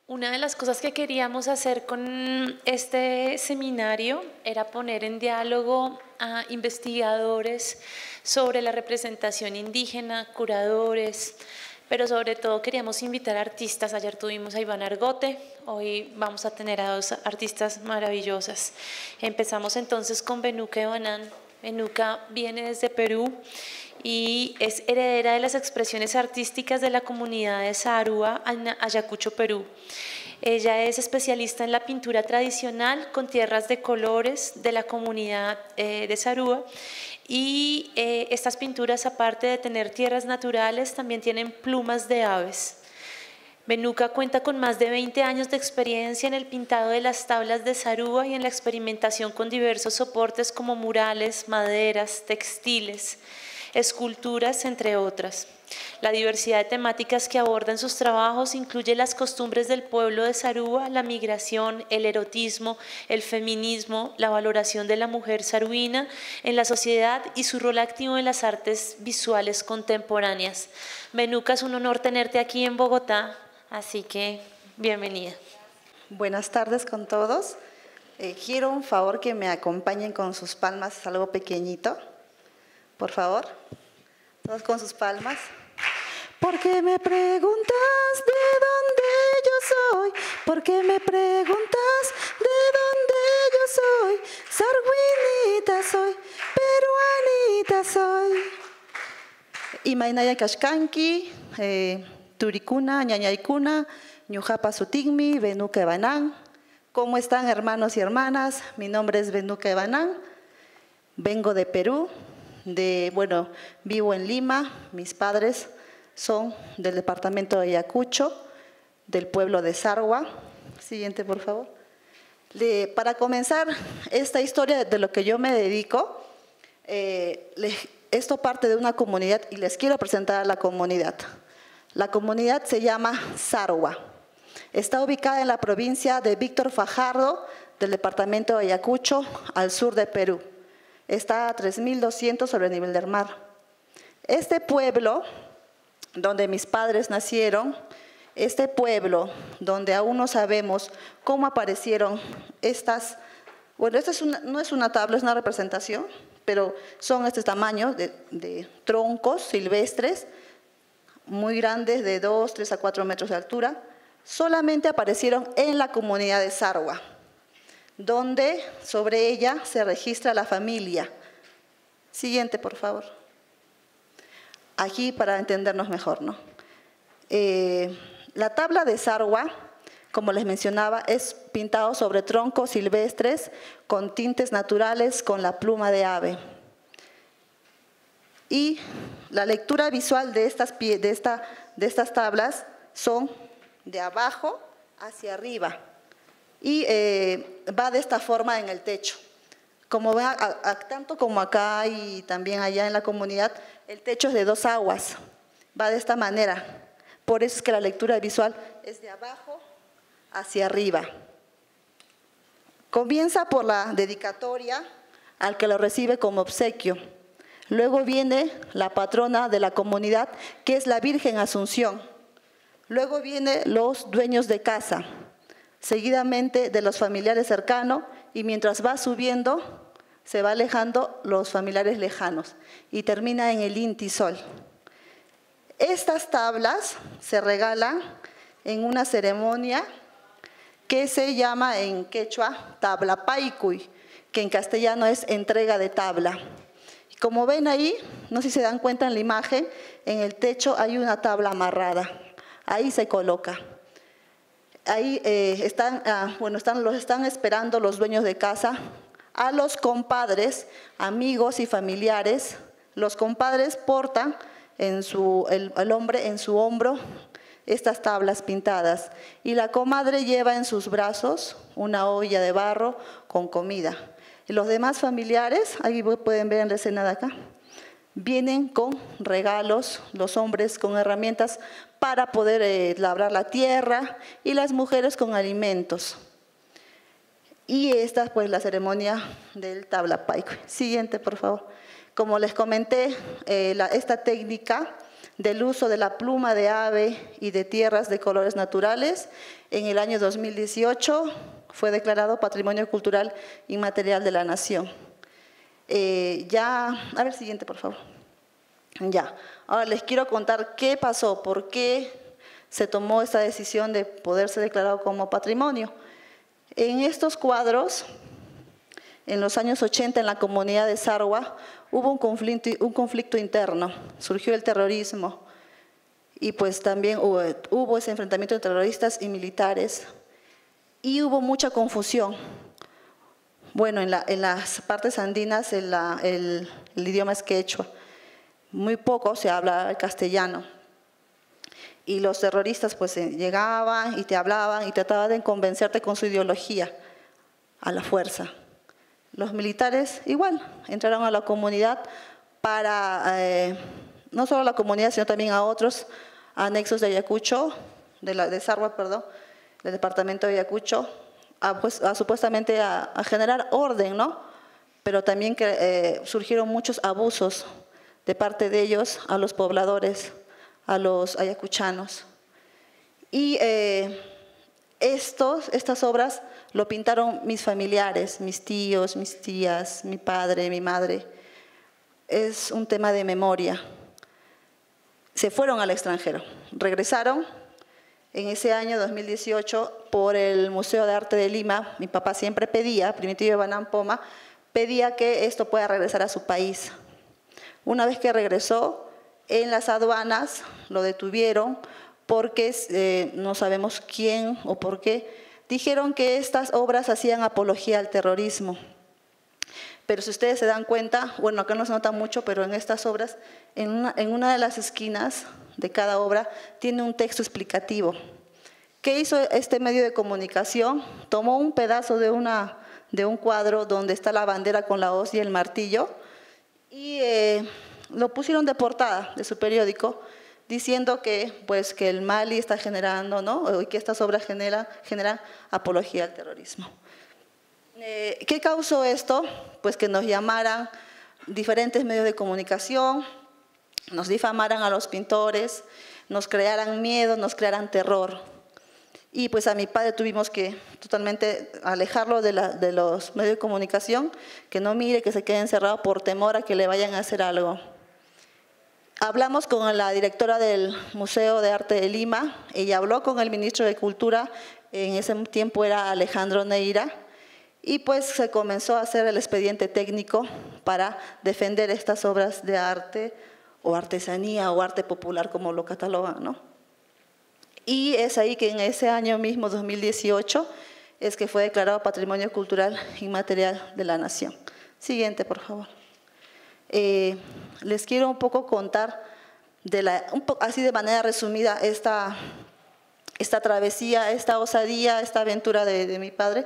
Una de las cosas que queríamos hacer con este seminario era poner en diálogo a investigadores sobre la representación indígena, curadores, pero sobre todo queríamos invitar a artistas. Ayer tuvimos a Iván Argote, hoy vamos a tener a dos artistas maravillosas. Empezamos entonces con Benuca Ebanán. Benuca viene desde Perú y es heredera de las expresiones artísticas de la comunidad de Sarua, Ayacucho, Perú. Ella es especialista en la pintura tradicional con tierras de colores de la comunidad de Sarua y estas pinturas, aparte de tener tierras naturales, también tienen plumas de aves. Benuca cuenta con más de 20 años de experiencia en el pintado de las tablas de Sarua y en la experimentación con diversos soportes como murales, maderas, textiles, esculturas, entre otras. La diversidad de temáticas que aborda en sus trabajos incluye las costumbres del pueblo de Sarua, la migración, el erotismo, el feminismo, la valoración de la mujer saruina en la sociedad y su rol activo en las artes visuales contemporáneas. Benuca, es un honor tenerte aquí en Bogotá, así que bienvenida. Buenas tardes con todos. Quiero un favor que me acompañen con sus palmas, algo pequeñito. Por favor, todos con sus palmas. ¿Por qué me preguntas de dónde yo soy? ¿Por qué me preguntas de dónde yo soy? Sarguinita soy, peruanita soy. Imaynaya kashkanki, turikuna, ñañaykuna, ñujapa sutigmi, Benuca Ebanán. ¿Cómo están, hermanos y hermanas? Mi nombre es Benuca Ebanán, vengo de Perú. Vivo en Lima, mis padres son del departamento de Ayacucho, del pueblo de Sarua. Siguiente, por favor. Para comenzar esta historia de lo que yo me dedico, esto parte de una comunidad y les quiero presentar a la comunidad. La comunidad se llama Sarua. Está ubicada en la provincia de Víctor Fajardo, del departamento de Ayacucho, al sur de Perú. Está a 3.200 sobre el nivel del mar. Este pueblo, donde mis padres nacieron, este pueblo, donde aún no sabemos cómo aparecieron estas, esta no es una tabla, es una representación, pero son este tamaño de troncos silvestres, muy grandes, de 2, 3 a 4 metros de altura, solamente aparecieron en la comunidad de Sarua, donde sobre ella se registra la familia. Siguiente, por favor. Aquí para entendernos mejor, ¿no? La tabla de Sarua, como les mencionaba, es pintado sobre troncos silvestres con tintes naturales con la pluma de ave. Y la lectura visual de estas tablas son de abajo hacia arriba. Y va de esta forma en el techo. Como ven, tanto como acá y también allá en la comunidad, el techo es de 2 aguas. Va de esta manera. Por eso es que la lectura visual es de abajo hacia arriba. Comienza por la dedicatoria al que lo recibe como obsequio. Luego viene la patrona de la comunidad, que es la Virgen Asunción. Luego vienen los dueños de casa, seguidamente de los familiares cercanos, y mientras va subiendo, se va alejando los familiares lejanos y termina en el Inti Sol. Estas tablas se regalan en una ceremonia que se llama en quechua tablapaycuy, que en castellano es entrega de tabla. Como ven ahí, no sé si se dan cuenta en la imagen, en el techo hay una tabla amarrada, ahí se coloca. Ahí los están esperando los dueños de casa, a los compadres, amigos y familiares. Los compadres portan el hombre en su hombro estas tablas pintadas y la comadre lleva en sus brazos una olla de barro con comida. Y los demás familiares, ahí pueden ver en la escena de acá, vienen con regalos, los hombres con herramientas para poder labrar la tierra y las mujeres con alimentos. Y esta pues la ceremonia del tablapaycuy. Siguiente, por favor. Como les comenté, esta técnica del uso de la pluma de ave y de tierras de colores naturales. En el año 2018 fue declarado Patrimonio Cultural Inmaterial de la Nación. A ver, siguiente, por favor. Ya, ahora les quiero contar qué pasó, por qué se tomó esta decisión de poderse declarar como patrimonio. En estos cuadros, en los años 80, en la comunidad de Sarwa, hubo un conflicto interno, surgió el terrorismo y pues también hubo ese enfrentamiento de terroristas y militares y hubo mucha confusión. Bueno, en las partes andinas el idioma es quechua, muy poco se habla el castellano y los terroristas pues llegaban y te hablaban y trataban de convencerte con su ideología a la fuerza. Los militares igual entraron a la comunidad para, no solo a la comunidad, sino también a otros anexos de Ayacucho, de Sarwa, perdón, del departamento de Ayacucho, supuestamente a generar orden, ¿no? Pero también que surgieron muchos abusos de parte de ellos a los pobladores, a los ayacuchanos. Y estas obras lo pintaron mis familiares, mis tíos, mis tías, mi padre, mi madre. Es un tema de memoria. Se fueron al extranjero, regresaron en ese año 2018 por el Museo de Arte de Lima. Mi papá siempre pedía, Primitivo Banán Poma, pedía que esto pueda regresar a su país. Una vez que regresó, en las aduanas lo detuvieron porque no sabemos quién o por qué, dijeron que estas obras hacían apología al terrorismo. Pero si ustedes se dan cuenta, bueno, acá no se nota mucho, pero en estas obras, en una de las esquinas de cada obra, tiene un texto explicativo. ¿Qué hizo este medio de comunicación? Tomó un pedazo de un cuadro donde está la bandera con la hoz y el martillo y lo pusieron de portada de su periódico, diciendo que, pues, que el Mali está generando, ¿no? Y que estas obras generan apología al terrorismo. ¿Qué causó esto? Pues que nos llamaran diferentes medios de comunicación, nos difamaran a los pintores, nos crearan miedo, nos crearan terror. Y pues a mi padre tuvimos que totalmente alejarlo de los medios de comunicación, que no mire, que se quede encerrado por temor a que le vayan a hacer algo. Hablamos con la directora del Museo de Arte de Lima, ella habló con el ministro de Cultura, en ese tiempo era Alejandro Neira, y pues se comenzó a hacer el expediente técnico para defender estas obras de arte o artesanía o arte popular como lo catalogan, ¿no? Y es ahí que en ese año mismo, 2018, es que fue declarado Patrimonio Cultural Inmaterial de la Nación. Siguiente, por favor. Les quiero un poco contar, así de manera resumida, esta travesía, esta osadía, esta aventura de mi padre.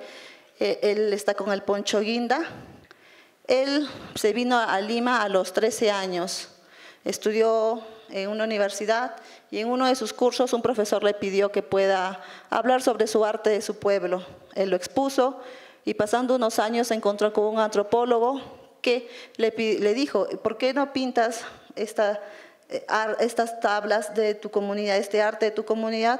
Él está con el poncho guinda. Él se vino a Lima a los 13 años. Estudió en una universidad y en uno de sus cursos un profesor le pidió que pueda hablar sobre su arte de su pueblo. Él lo expuso y pasando unos años se encontró con un antropólogo que le dijo, ¿por qué no pintas estas tablas de tu comunidad, este arte de tu comunidad?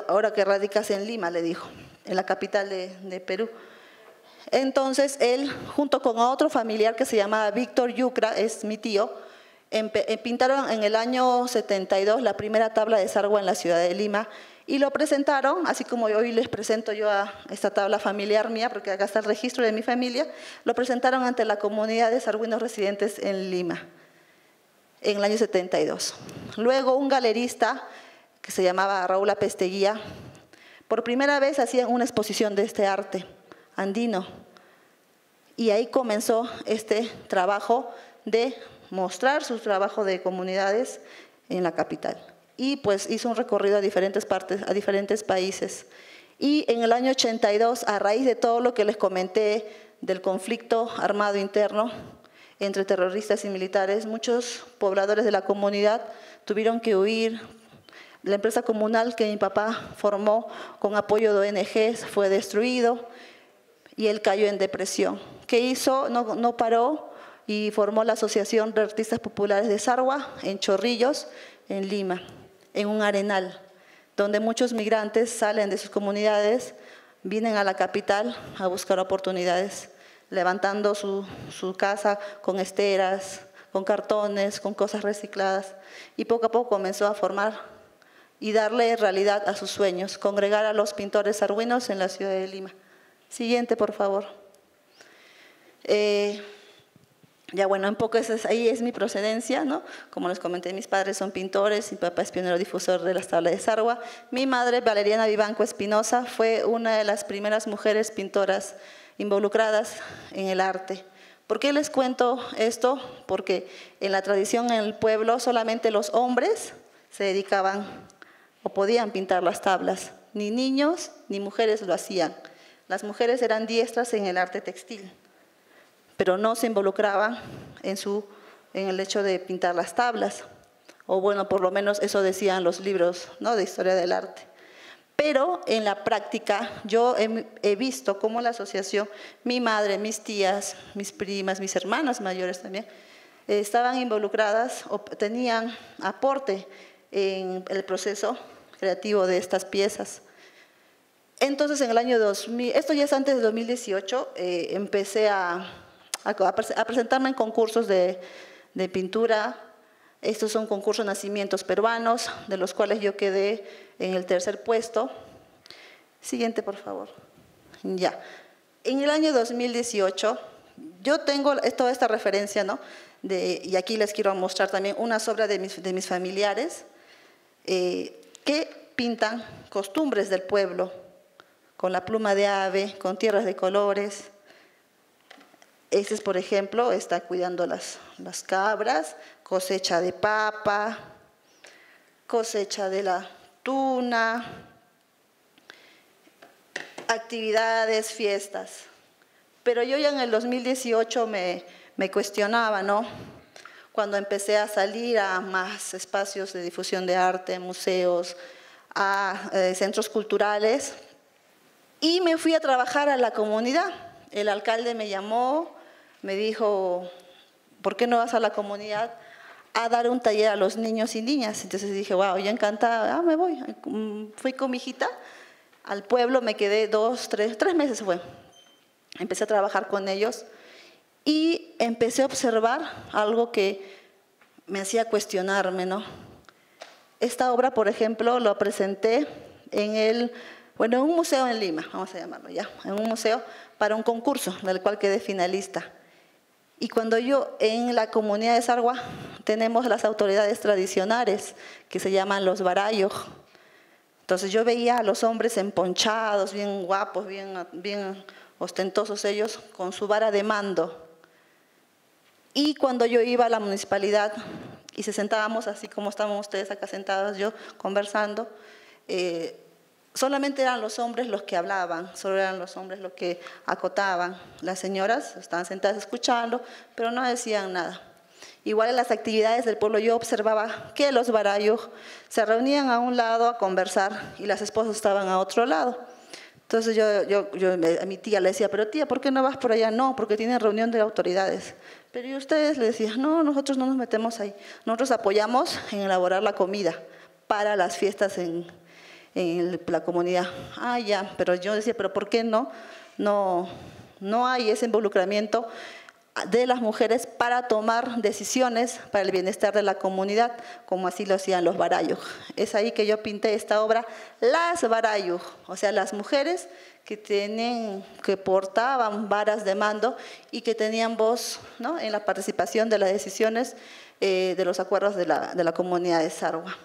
Ahora que radicas en Lima, le dijo, en la capital de Perú. Entonces él, junto con otro familiar que se llamaba Víctor Yucra, es mi tío, pintaron en el año 72 la primera tabla de Sarwa en la ciudad de Lima y lo presentaron, así como hoy les presento yo a esta tabla familiar mía, porque acá está el registro de mi familia, lo presentaron ante la comunidad de sarguinos residentes en Lima en el año 72. Luego un galerista que se llamaba Raúl Apesteguía, por primera vez hacía una exposición de este arte andino y ahí comenzó este trabajo de mostrar su trabajo de comunidades en la capital. Y pues hizo un recorrido a diferentes partes, a diferentes países. Y en el año 82, a raíz de todo lo que les comenté del conflicto armado interno entre terroristas y militares, muchos pobladores de la comunidad tuvieron que huir. La empresa comunal que mi papá formó con apoyo de ONGs fue destruido y él cayó en depresión. ¿Qué hizo? No paró y formó la Asociación de Artistas Populares de Sarwa en Chorrillos, en Lima, en un arenal, donde muchos migrantes salen de sus comunidades, vienen a la capital a buscar oportunidades, levantando su casa con esteras, con cartones, con cosas recicladas, y poco a poco comenzó a formar y darle realidad a sus sueños, congregar a los pintores sarwinos en la ciudad de Lima. Siguiente, por favor. Ya bueno, un poco ahí es mi procedencia, ¿no? Como les comenté, mis padres son pintores, mi papá es pionero difusor de las tablas de Sarwa. Mi madre, Valeriana Vivanco Espinosa, fue una de las primeras mujeres pintoras involucradas en el arte. ¿Por qué les cuento esto? Porque en la tradición en el pueblo solamente los hombres se dedicaban o podían pintar las tablas. Ni niños ni mujeres lo hacían. Las mujeres eran diestras en el arte textil, pero no se involucraban en el hecho de pintar las tablas. O bueno, por lo menos eso decían los libros, ¿no?, de historia del arte. Pero en la práctica yo he visto cómo la asociación, mi madre, mis tías, mis primas, mis hermanas mayores también, estaban involucradas o tenían aporte en el proceso creativo de estas piezas. Entonces, en el año 2000, esto ya es antes de 2018, empecé a presentarme en concursos de pintura. Estos son concursos de nacimientos peruanos, de los cuales yo quedé en el 3er puesto. Siguiente, por favor. Ya. En el año 2018, yo tengo toda esta referencia, ¿no? Y aquí les quiero mostrar también unas obras de mis familiares que pintan costumbres del pueblo, con la pluma de ave, con tierras de colores. Este es, por ejemplo, está cuidando las cabras, cosecha de papa, cosecha de la tuna, actividades, fiestas. Pero yo ya en el 2018 me cuestionaba, ¿no? Cuando empecé a salir a más espacios de difusión de arte, museos, a centros culturales, y me fui a trabajar a la comunidad. El alcalde me llamó, me dijo, ¿por qué no vas a la comunidad a dar un taller a los niños y niñas? Entonces dije, wow, yo encantada, me voy. Fui con mi hijita al pueblo, me quedé 3 meses fue. Empecé a trabajar con ellos y empecé a observar algo que me hacía cuestionarme, ¿no? Esta obra, por ejemplo, lo presenté en un museo en Lima, vamos a llamarlo ya, en un museo para un concurso del cual quedé finalista. Y cuando en la comunidad de Sarwa tenemos las autoridades tradicionales que se llaman los barayos. Entonces yo veía a los hombres emponchados, bien guapos, bien ostentosos ellos, con su vara de mando. Y cuando yo iba a la municipalidad y se sentábamos así como estaban ustedes acá sentados, yo conversando, solamente eran los hombres los que hablaban, solo eran los hombres los que acotaban. Las señoras estaban sentadas escuchando, pero no decían nada. Igual en las actividades del pueblo yo observaba que los barayos se reunían a un lado a conversar y las esposas estaban a otro lado. Entonces yo a mi tía le decía, pero tía, ¿por qué no vas por allá? No, porque tienen reunión de autoridades. Pero ¿y ustedes? Le decía, no, nosotros no nos metemos ahí. Nosotros apoyamos en elaborar la comida para las fiestas en la comunidad. Ah, ya, pero yo decía, pero ¿por qué no hay ese involucramiento de las mujeres para tomar decisiones para el bienestar de la comunidad, como así lo hacían los barayos? Es ahí que yo pinté esta obra, las barayos, o sea, las mujeres que portaban varas de mando y que tenían voz, ¿no?, en la participación de las decisiones de los acuerdos de la comunidad de Sarwa.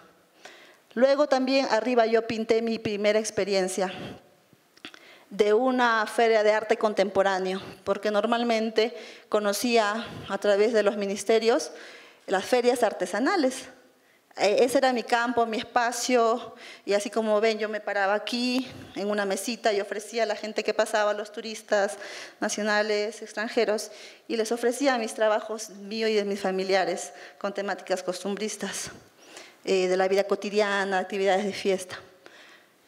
Luego también arriba yo pinté mi primera experiencia de una feria de arte contemporáneo, porque normalmente conocía a través de los ministerios las ferias artesanales. Ese era mi campo, mi espacio, y así como ven, yo me paraba aquí en una mesita y ofrecía a la gente que pasaba, a los turistas nacionales, extranjeros, y les ofrecía mis trabajos míos y de mis familiares con temáticas costumbristas, de la vida cotidiana, actividades de fiesta.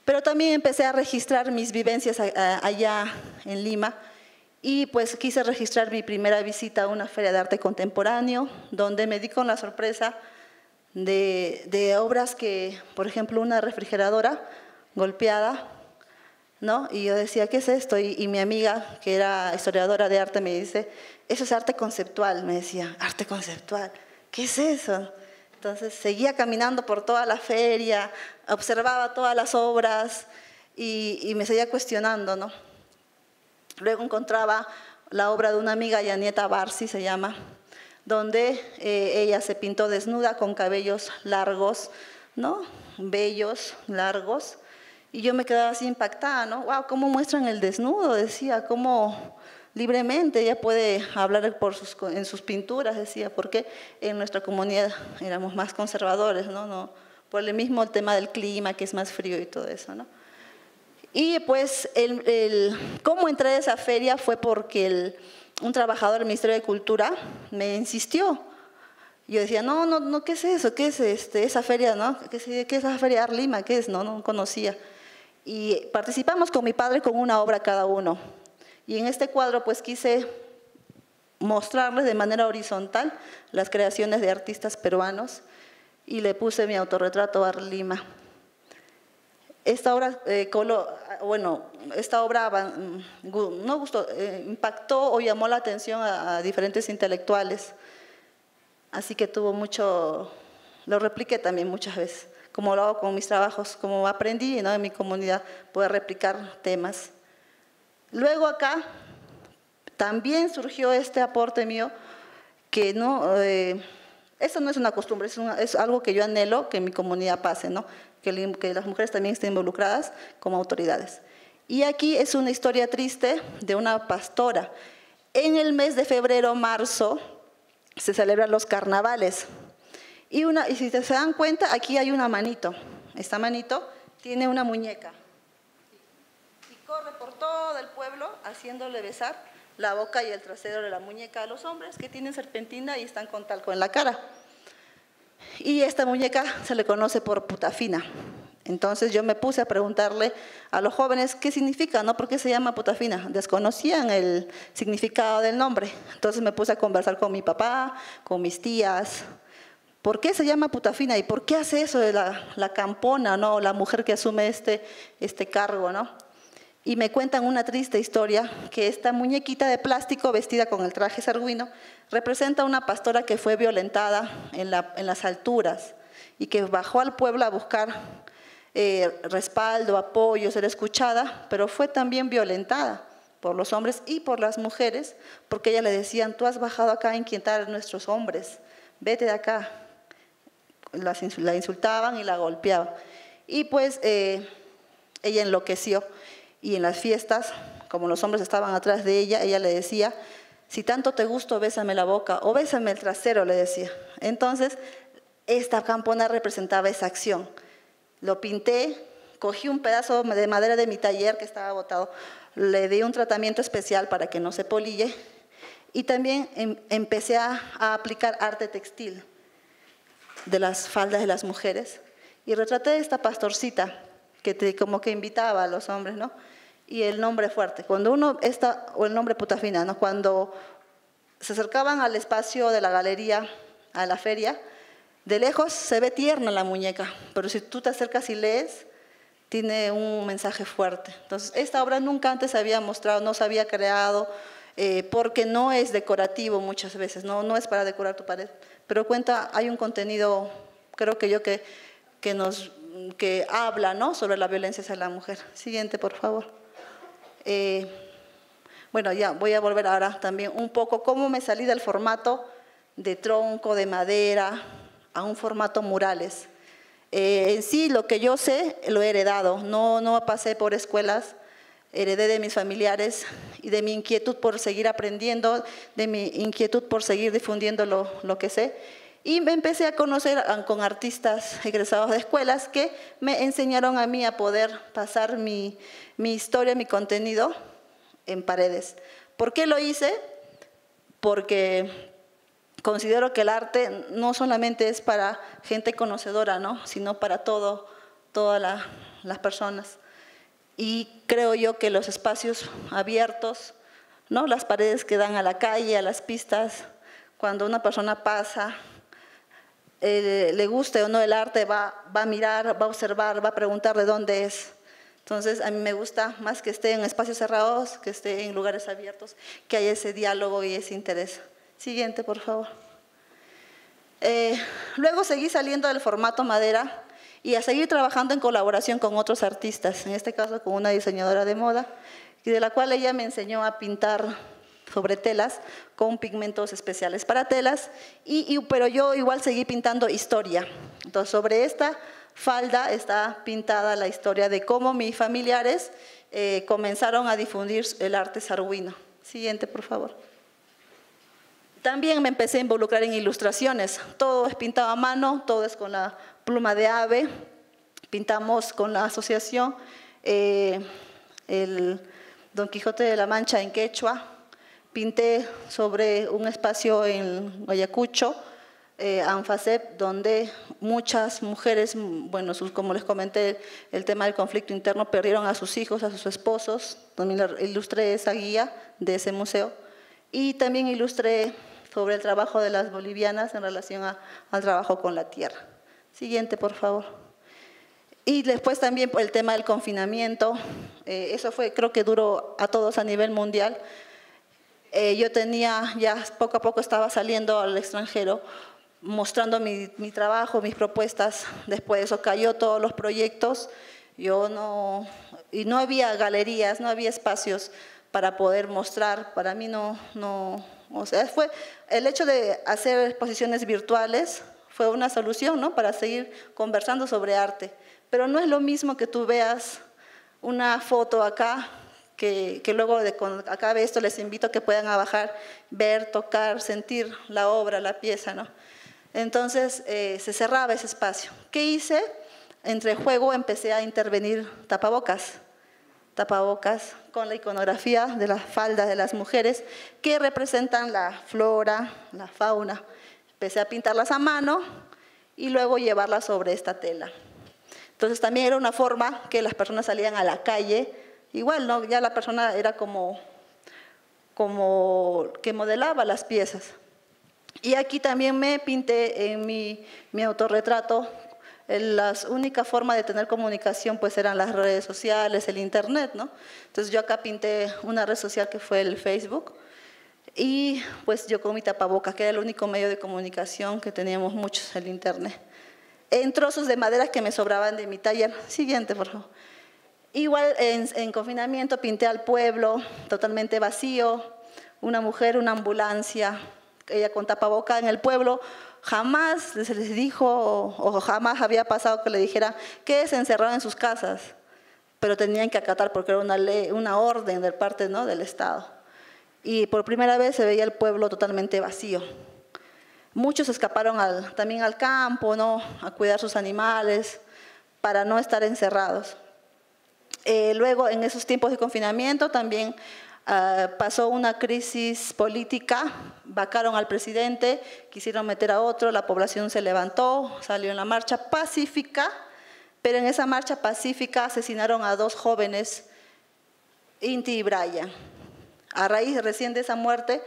Pero también empecé a registrar mis vivencias allá en Lima Y pues quise registrar mi primera visita a una feria de arte contemporáneo, donde me di con la sorpresa de obras que, por ejemplo, una refrigeradora golpeada, ¿no? Y yo decía, ¿qué es esto? Y mi amiga, que era historiadora de arte, me dice, eso es arte conceptual, me decía, arte conceptual, ¿qué es eso? Entonces seguía caminando por toda la feria, observaba todas las obras y me seguía cuestionando, ¿no? Luego encontraba la obra de una amiga, Yanieta Barsi se llama, donde ella se pintó desnuda con cabellos largos, ¿no? Bellos, largos. Y yo me quedaba así impactada, ¿no? ¡Wow! ¿Cómo muestran el desnudo? Decía, cómo libremente ella puede hablar en sus pinturas, decía, porque en nuestra comunidad éramos más conservadores, ¿no? Por el mismo tema del clima, que es más frío y todo eso, ¿no? Y pues, cómo entré a esa feria fue porque un trabajador del Ministerio de Cultura me insistió. Yo decía, no, ¿qué es eso? ¿Qué es esa feria, no? ¿Qué es la feria Arlima? ¿Qué es? No conocía. Y participamos con mi padre con una obra cada uno. Y en este cuadro pues quise mostrarles de manera horizontal las creaciones de artistas peruanos y le puse mi autorretrato Arlima. Esta obra, no gustó, impactó o llamó la atención a diferentes intelectuales. Así que tuvo mucho, lo repliqué también muchas veces, como lo hago con mis trabajos, como aprendí, ¿no? En mi comunidad, poder replicar temas. Luego acá también surgió este aporte mío, que eso no es una costumbre, es algo que yo anhelo que en mi comunidad pase, ¿no? Que las mujeres también estén involucradas como autoridades. Y aquí es una historia triste de una pastora. En el mes de febrero, marzo, se celebran los carnavales. Y si se dan cuenta, aquí hay una manito. Esta manito tiene una muñeca. Y corre por todo el pueblo haciéndole besar la boca y el trasero de la muñeca a los hombres que tienen serpentina y están con talco en la cara. Y esta muñeca se le conoce por putafina. Entonces yo me puse a preguntarle a los jóvenes qué significa, ¿no? ¿Por qué se llama putafina? Desconocían el significado del nombre. Entonces me puse a conversar con mi papá, con mis tías. ¿Por qué se llama putafina? ¿Y por qué hace eso de la campona, ¿no? La mujer que asume este cargo, ¿no? Y me cuentan una triste historia, que esta muñequita de plástico vestida con el traje sarguino representa a una pastora que fue violentada en las alturas y que bajó al pueblo a buscar respaldo, apoyo, ser escuchada, pero fue también violentada por los hombres y por las mujeres, porque ellas le decían, tú has bajado acá a inquietar a nuestros hombres, vete de acá. La insultaban y la golpeaban. Y pues ella enloqueció. Y en las fiestas, como los hombres estaban atrás de ella, ella le decía, si tanto te gusto, bésame la boca o bésame el trasero, le decía. Entonces, esta campona representaba esa acción. Lo pinté, cogí un pedazo de madera de mi taller que estaba botado, le di un tratamiento especial para que no se polille y también empecé a aplicar arte textil de las faldas de las mujeres y retraté esta pastorcita que como que invitaba a los hombres, ¿no? Y el nombre fuerte, o el nombre putafina, ¿no? Cuando se acercaban al espacio de la galería, a la feria, de lejos se ve tierna la muñeca, pero si tú te acercas y lees, tiene un mensaje fuerte. Entonces, esta obra nunca antes se había mostrado, no se había creado, porque no es decorativo muchas veces, no es para decorar tu pared, pero hay un contenido, creo que habla, ¿no? Sobre la violencia hacia la mujer. Siguiente, por favor. Bueno, ya voy a volver ahora también un poco cómo me salí del formato de tronco, de madera, a un formato murales. En sí, lo que yo sé, lo he heredado. No pasé por escuelas, heredé de mis familiares y de mi inquietud por seguir aprendiendo, de mi inquietud por seguir difundiendo lo que sé. Y me empecé a conocer con artistas egresados de escuelas que me enseñaron a mí a poder pasar mi historia, mi contenido en paredes. ¿Por qué lo hice? Porque considero que el arte no solamente es para gente conocedora, ¿no? Sino para todas las personas. Y creo yo que los espacios abiertos, ¿no? Las paredes que dan a la calle, a las pistas. Cuando una persona pasa, le guste o no el arte, va a mirar, va a observar, va a preguntar de dónde es. Entonces, a mí me gusta más que esté en espacios cerrados, que esté en lugares abiertos, que haya ese diálogo y ese interés. Siguiente, por favor. Luego seguí saliendo del formato madera y a seguir trabajando en colaboración con otros artistas, en este caso con una diseñadora de moda, y de la cual ella me enseñó a pintar sobre telas con pigmentos especiales para telas, pero yo igual seguí pintando historia. Entonces, sobre esta falda está pintada la historia de cómo mis familiares comenzaron a difundir el arte sarguino. Siguiente, por favor. También me empecé a involucrar en ilustraciones. Todo es pintado a mano, todo es con la pluma de ave. Pintamos con la asociación el Don Quijote de la Mancha en quechua. Pinté sobre un espacio en Ayacucho, Anfasep, donde muchas mujeres, bueno, como les comenté, el tema del conflicto interno, perdieron a sus hijos, a sus esposos. También ilustré esa guía de ese museo. Y también ilustré sobre el trabajo de las bolivianas en relación al trabajo con la tierra. Siguiente, por favor. Y después también el tema del confinamiento. Eso fue, creo que duró a todos a nivel mundial. Yo tenía, ya poco a poco estaba saliendo al extranjero, mostrando mi trabajo, mis propuestas. Después de eso cayó todos los proyectos. Y no había galerías, no había espacios para poder mostrar. Para mí o sea, fue el hecho de hacer exposiciones virtuales fue una solución, ¿no? Para seguir conversando sobre arte. Pero no es lo mismo que tú veas una foto acá, que luego cuando acabe esto les invito a que puedan bajar, ver, tocar, sentir la obra, la pieza, ¿no? Entonces se cerraba ese espacio. ¿Qué hice? Entre juego empecé a intervenir tapabocas con la iconografía de las faldas de las mujeres que representan la flora, la fauna. Empecé a pintarlas a mano y luego llevarlas sobre esta tela. Entonces también era una forma que las personas salían a la calle, igual, ¿no? Ya la persona era como que modelaba las piezas. Y aquí también me pinté en mi autorretrato. La única forma de tener comunicación pues eran las redes sociales, el internet, ¿no? Entonces yo acá pinté una red social que fue el Facebook y pues yo con mi tapaboca, que era el único medio de comunicación que teníamos muchos, el internet. En trozos de madera que me sobraban de mi taller. Siguiente, por favor. Igual en confinamiento pinté al pueblo totalmente vacío, una mujer, una ambulancia, ella con tapaboca en el pueblo. Jamás se les dijo o jamás había pasado que le dijera que se encerraron en sus casas, pero tenían que acatar porque era una ley, una orden de parte, ¿no? Del Estado. Y por primera vez se veía el pueblo totalmente vacío. Muchos escaparon también al campo, ¿no? A cuidar sus animales para no estar encerrados. Luego, en esos tiempos de confinamiento también pasó una crisis política, vacaron al presidente, quisieron meter a otro, la población se levantó, salió en la marcha pacífica, pero en esa marcha pacífica asesinaron a 2 jóvenes, Inti y Brian. A raíz recién de esa muerte,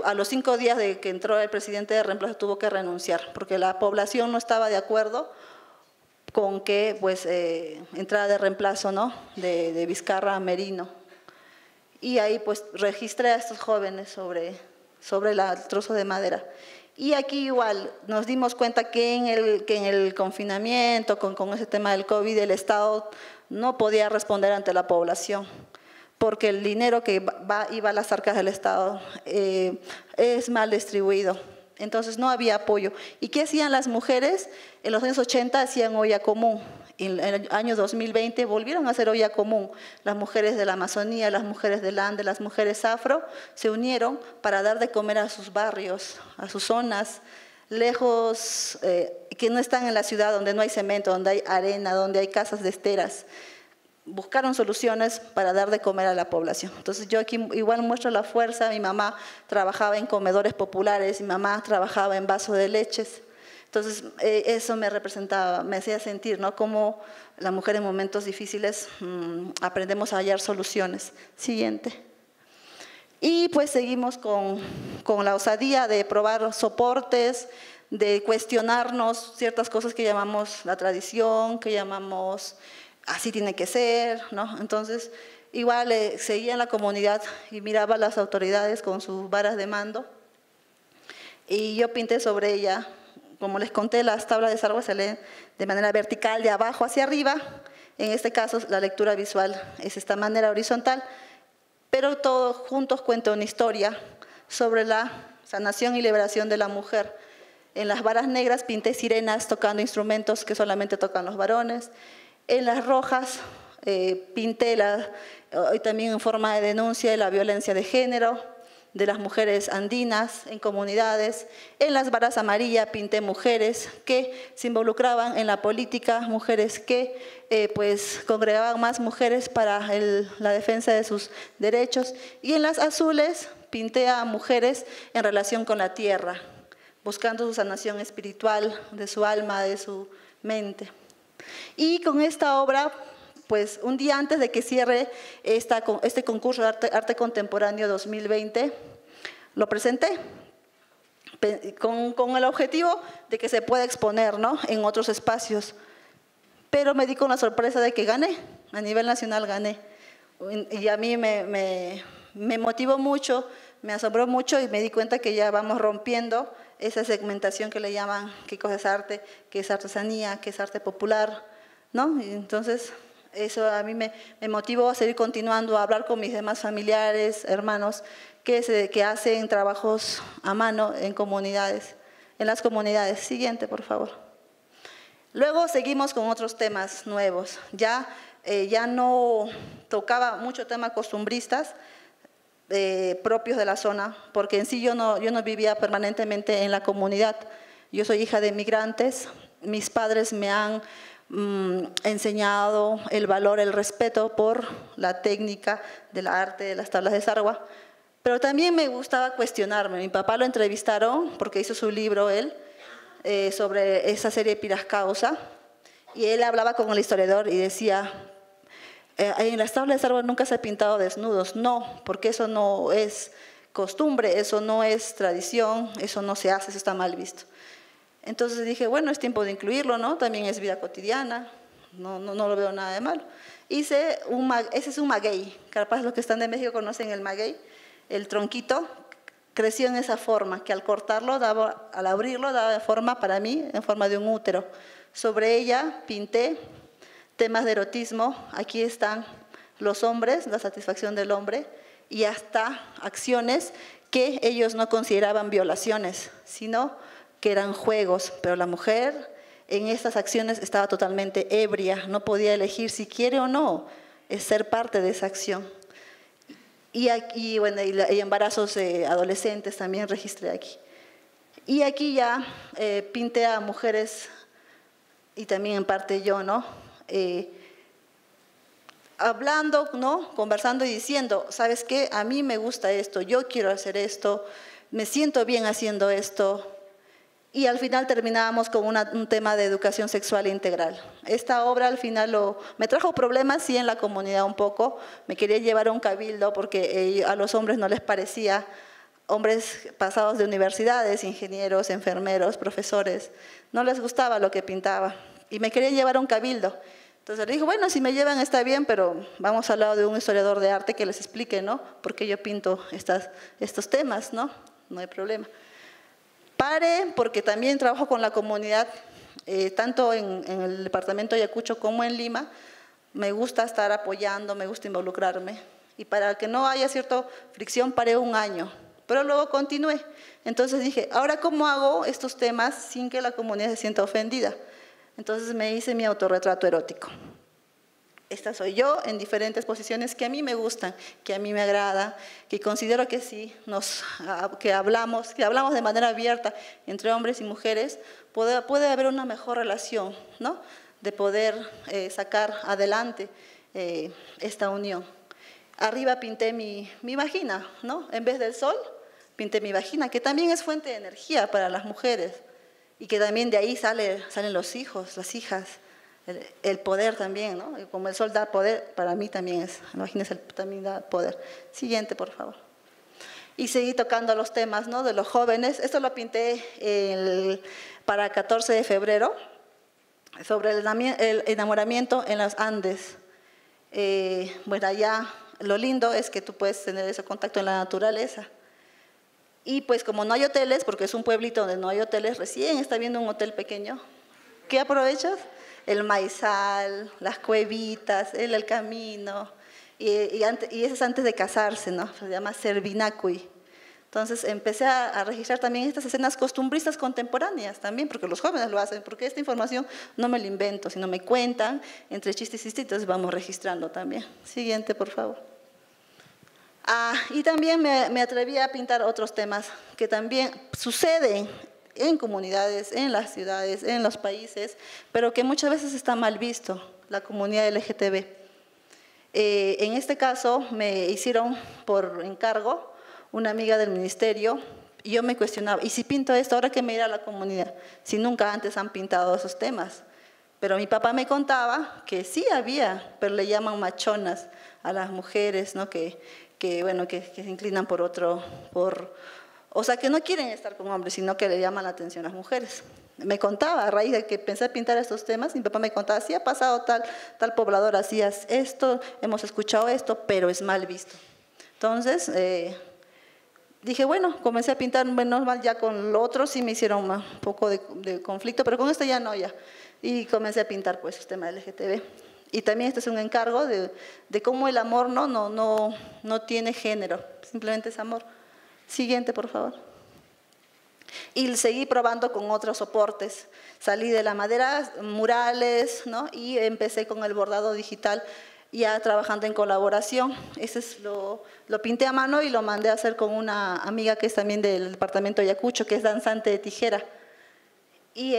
a los 5 días de que entró el presidente de reemplazo tuvo que renunciar, porque la población no estaba de acuerdo con que pues, entrara de reemplazo, ¿no? de Vizcarra a Merino. Y ahí pues registré a estos jóvenes sobre el trozo de madera. Y aquí igual nos dimos cuenta que en el confinamiento, con ese tema del COVID, el Estado no podía responder ante la población, porque el dinero que iba a las arcas del Estado es mal distribuido. Entonces no había apoyo. ¿Y qué hacían las mujeres? En los años 80 hacían olla común. En el año 2020 volvieron a hacer olla común. Las mujeres de la Amazonía, las mujeres del Ande, las mujeres afro se unieron para dar de comer a sus barrios, a sus zonas lejos, que no están en la ciudad, donde no hay cemento, donde hay arena, donde hay casas de esteras. Buscaron soluciones para dar de comer a la población. Entonces yo aquí igual muestro la fuerza. Mi mamá trabajaba en comedores populares, mi mamá trabajaba en vaso de leches. Entonces eso me representaba, me hacía sentir, ¿no? Cómo la mujer en momentos difíciles aprendemos a hallar soluciones. Siguiente. Y pues seguimos con la osadía de probar soportes, de cuestionarnos ciertas cosas que llamamos la tradición, que llamamos así tiene que ser, ¿no? Entonces, igual seguía en la comunidad y miraba a las autoridades con sus varas de mando. Y yo pinté sobre ella, como les conté, las tablas de Sarwa se leen de manera vertical, de abajo hacia arriba. En este caso, la lectura visual es esta manera horizontal, pero todos juntos cuentan una historia sobre la sanación y liberación de la mujer. En las varas negras pinté sirenas tocando instrumentos que solamente tocan los varones. En las rojas pinté también en forma de denuncia de la violencia de género de las mujeres andinas en comunidades. En las varas amarillas pinté mujeres que se involucraban en la política, mujeres que pues congregaban más mujeres para la defensa de sus derechos. Y en las azules pinté a mujeres en relación con la tierra, buscando su sanación espiritual de su alma, de su mente. Y con esta obra, pues un día antes de que cierre este concurso de arte contemporáneo 2020, lo presenté con el objetivo de que se pueda exponer, ¿no?, en otros espacios. Pero me di con la sorpresa de que gané, a nivel nacional gané. Y a mí me motivó mucho, me asombró mucho y me di cuenta que ya vamos rompiendo esa segmentación que le llaman qué cosa es arte, qué es artesanía, qué es arte popular, ¿no? Y entonces eso a mí me motivó a seguir continuando, a hablar con mis demás familiares, hermanos, que hacen trabajos a mano en comunidades, en las comunidades. Siguiente, por favor. Luego seguimos con otros temas nuevos. Ya no tocaba mucho temas costumbristas propios de la zona, porque en sí yo no vivía permanentemente en la comunidad. Yo soy hija de migrantes, mis padres me han enseñado el valor, el respeto por la técnica del arte de las tablas de Sarwa, pero también me gustaba cuestionarme. Mi papá lo entrevistaron porque hizo su libro él sobre esa serie Pirascausa, y él hablaba con el historiador y decía, en las tablas de Sarwa nunca se ha pintado desnudos. No, porque eso no es costumbre, eso no es tradición, eso no se hace, eso está mal visto. Entonces dije, bueno, es tiempo de incluirlo, ¿no? También es vida cotidiana, no lo veo nada de malo. Ese es un maguey, capaz los que están de México conocen el maguey, el tronquito creció en esa forma, que al cortarlo, al abrirlo, daba forma para mí, en forma de un útero. Sobre ella pinté temas de erotismo, aquí están los hombres, la satisfacción del hombre, y hasta acciones que ellos no consideraban violaciones, sino que eran juegos, pero la mujer en estas acciones estaba totalmente ebria, no podía elegir si quiere o no ser parte de esa acción. Y bueno, y embarazos adolescentes también registré aquí. Y aquí ya pinté a mujeres, y también en parte yo, ¿no? Hablando, ¿no?, conversando y diciendo, ¿sabes qué? A mí me gusta esto, yo quiero hacer esto, me siento bien haciendo esto. Y al final terminábamos con un tema de educación sexual integral. Esta obra al final me trajo problemas, sí, en la comunidad un poco. Me quería llevar a un cabildo porque a los hombres no les parecía, hombres pasados de universidades, ingenieros, enfermeros, profesores, no les gustaba lo que pintaba. Y me quería llevar a un cabildo. Entonces le dijo, bueno, si me llevan está bien, pero vamos al lado de un historiador de arte que les explique, ¿no?, por qué yo pinto estos temas, ¿no? No hay problema. Paré porque también trabajo con la comunidad, tanto en el departamento de Ayacucho como en Lima. Me gusta estar apoyando, me gusta involucrarme. Y para que no haya cierta fricción, paré un año. Pero luego continué. Entonces dije, ¿ahora cómo hago estos temas sin que la comunidad se sienta ofendida? Entonces me hice mi autorretrato erótico. Esta soy yo en diferentes posiciones que a mí me gustan, que a mí me agrada, que considero que sí, que hablamos de manera abierta entre hombres y mujeres, puede haber una mejor relación, ¿no?, de poder sacar adelante esta unión. Arriba pinté mi vagina, ¿no?, en vez del sol, pinté mi vagina, que también es fuente de energía para las mujeres y que también de ahí salen los hijos, las hijas. El poder también, ¿no? Como el sol da poder, para mí también es, imagínense, también da poder. Siguiente, por favor. y seguí tocando los temas, ¿no?, de los jóvenes. Esto lo pinté para 14 de febrero, sobre el enamoramiento en los Andes. Bueno, allá lo lindo es que tú puedes tener ese contacto en la naturaleza. Y pues como no hay hoteles, porque es un pueblito donde no hay hoteles, recién está viendo un hotel pequeño. ¿Qué aprovechas? El maizal, las cuevitas, el camino. Y eso es antes de casarse, ¿no? Se llama Servinacuy. Entonces empecé a registrar también estas escenas costumbristas contemporáneas también, porque los jóvenes lo hacen, porque esta información no me la invento, sino me cuentan entre chistes y cistitos, vamos registrando también. Siguiente, por favor. Y también me atreví a pintar otros temas que también suceden en comunidades, en las ciudades, en los países, pero que muchas veces está mal visto, la comunidad LGTB. En este caso me hicieron por encargo una amiga del ministerio, y yo me cuestionaba, ¿y si pinto esto, ahora qué me dirá la comunidad? Si nunca antes han pintado esos temas. Pero mi papá me contaba que sí había, pero le llaman machonas a las mujeres, ¿no?, que se inclinan por otro, o sea, que no quieren estar con hombres, sino que le llaman la atención a las mujeres. Me contaba, a raíz de que pensé a pintar estos temas, mi papá me contaba, sí ha pasado tal poblador, hacías esto, hemos escuchado esto, pero es mal visto. Entonces, dije, bueno, comencé a pintar, menos mal ya con lo otro sí me hicieron un poco de conflicto, pero con esto ya no, ya. Y comencé a pintar pues el tema LGTB. Y también este es un encargo de cómo el amor no tiene género, simplemente es amor. Siguiente, por favor. Y seguí probando con otros soportes. Salí de la madera, murales, ¿no?, y empecé con el bordado digital, ya trabajando en colaboración. Lo pinté a mano y lo mandé a hacer con una amiga que es también del departamento de Ayacucho, que es danzante de tijera. Y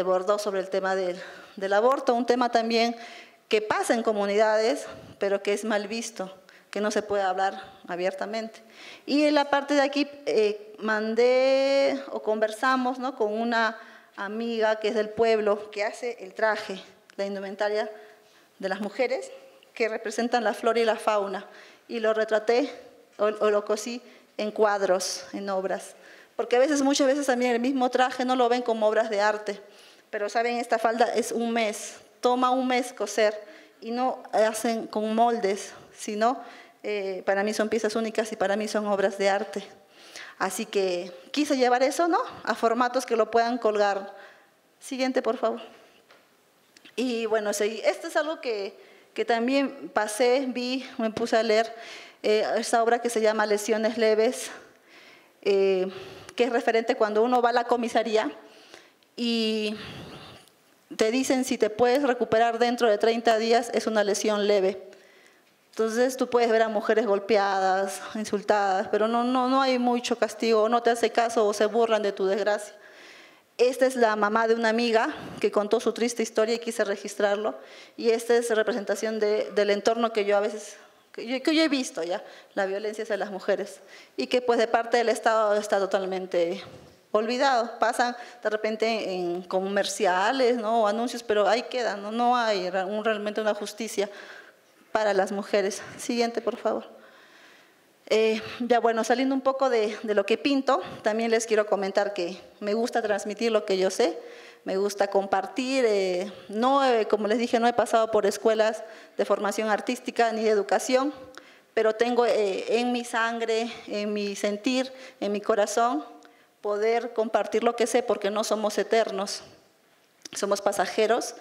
bordó sobre el tema del aborto, un tema también que pasa en comunidades, pero que es mal visto, que no se puede hablar abiertamente. Y en la parte de aquí mandé o conversamos, ¿no?, con una amiga que es del pueblo, que hace el traje, la indumentaria de las mujeres, que representan la flora y la fauna, y lo retraté o lo cosí en cuadros, en obras. Porque muchas veces también el mismo traje no lo ven como obras de arte, pero saben, esta falda es un mes, toma un mes coser, y no hacen con moldes, sino para mí son piezas únicas y para mí son obras de arte. Así que quise llevar eso, ¿no?, a formatos que lo puedan colgar. Siguiente, por favor. Y bueno, esto es algo que también pasé, me puse a leer esta obra que se llama Lesiones Leves, que es referente cuando uno va a la comisaría y te dicen si te puedes recuperar dentro de 30 días, es una lesión leve. Entonces tú puedes ver a mujeres golpeadas, insultadas, pero no hay mucho castigo, no te hace caso o se burlan de tu desgracia. Esta es la mamá de una amiga que contó su triste historia y quise registrarlo. Y esta es representación del entorno que yo a veces, que yo he visto ya, la violencia hacia las mujeres. Y que pues de parte del Estado está totalmente olvidado. Pasan de repente en comerciales, ¿no?, o anuncios, pero ahí quedan, no hay realmente una justicia para las mujeres. Siguiente, por favor. Ya bueno, saliendo un poco de lo que pinto, también les quiero comentar que me gusta transmitir lo que yo sé, me gusta compartir, como les dije, no he pasado por escuelas de formación artística ni de educación, pero tengo en mi sangre, en mi sentir, en mi corazón, poder compartir lo que sé, porque no somos eternos, somos pasajeros.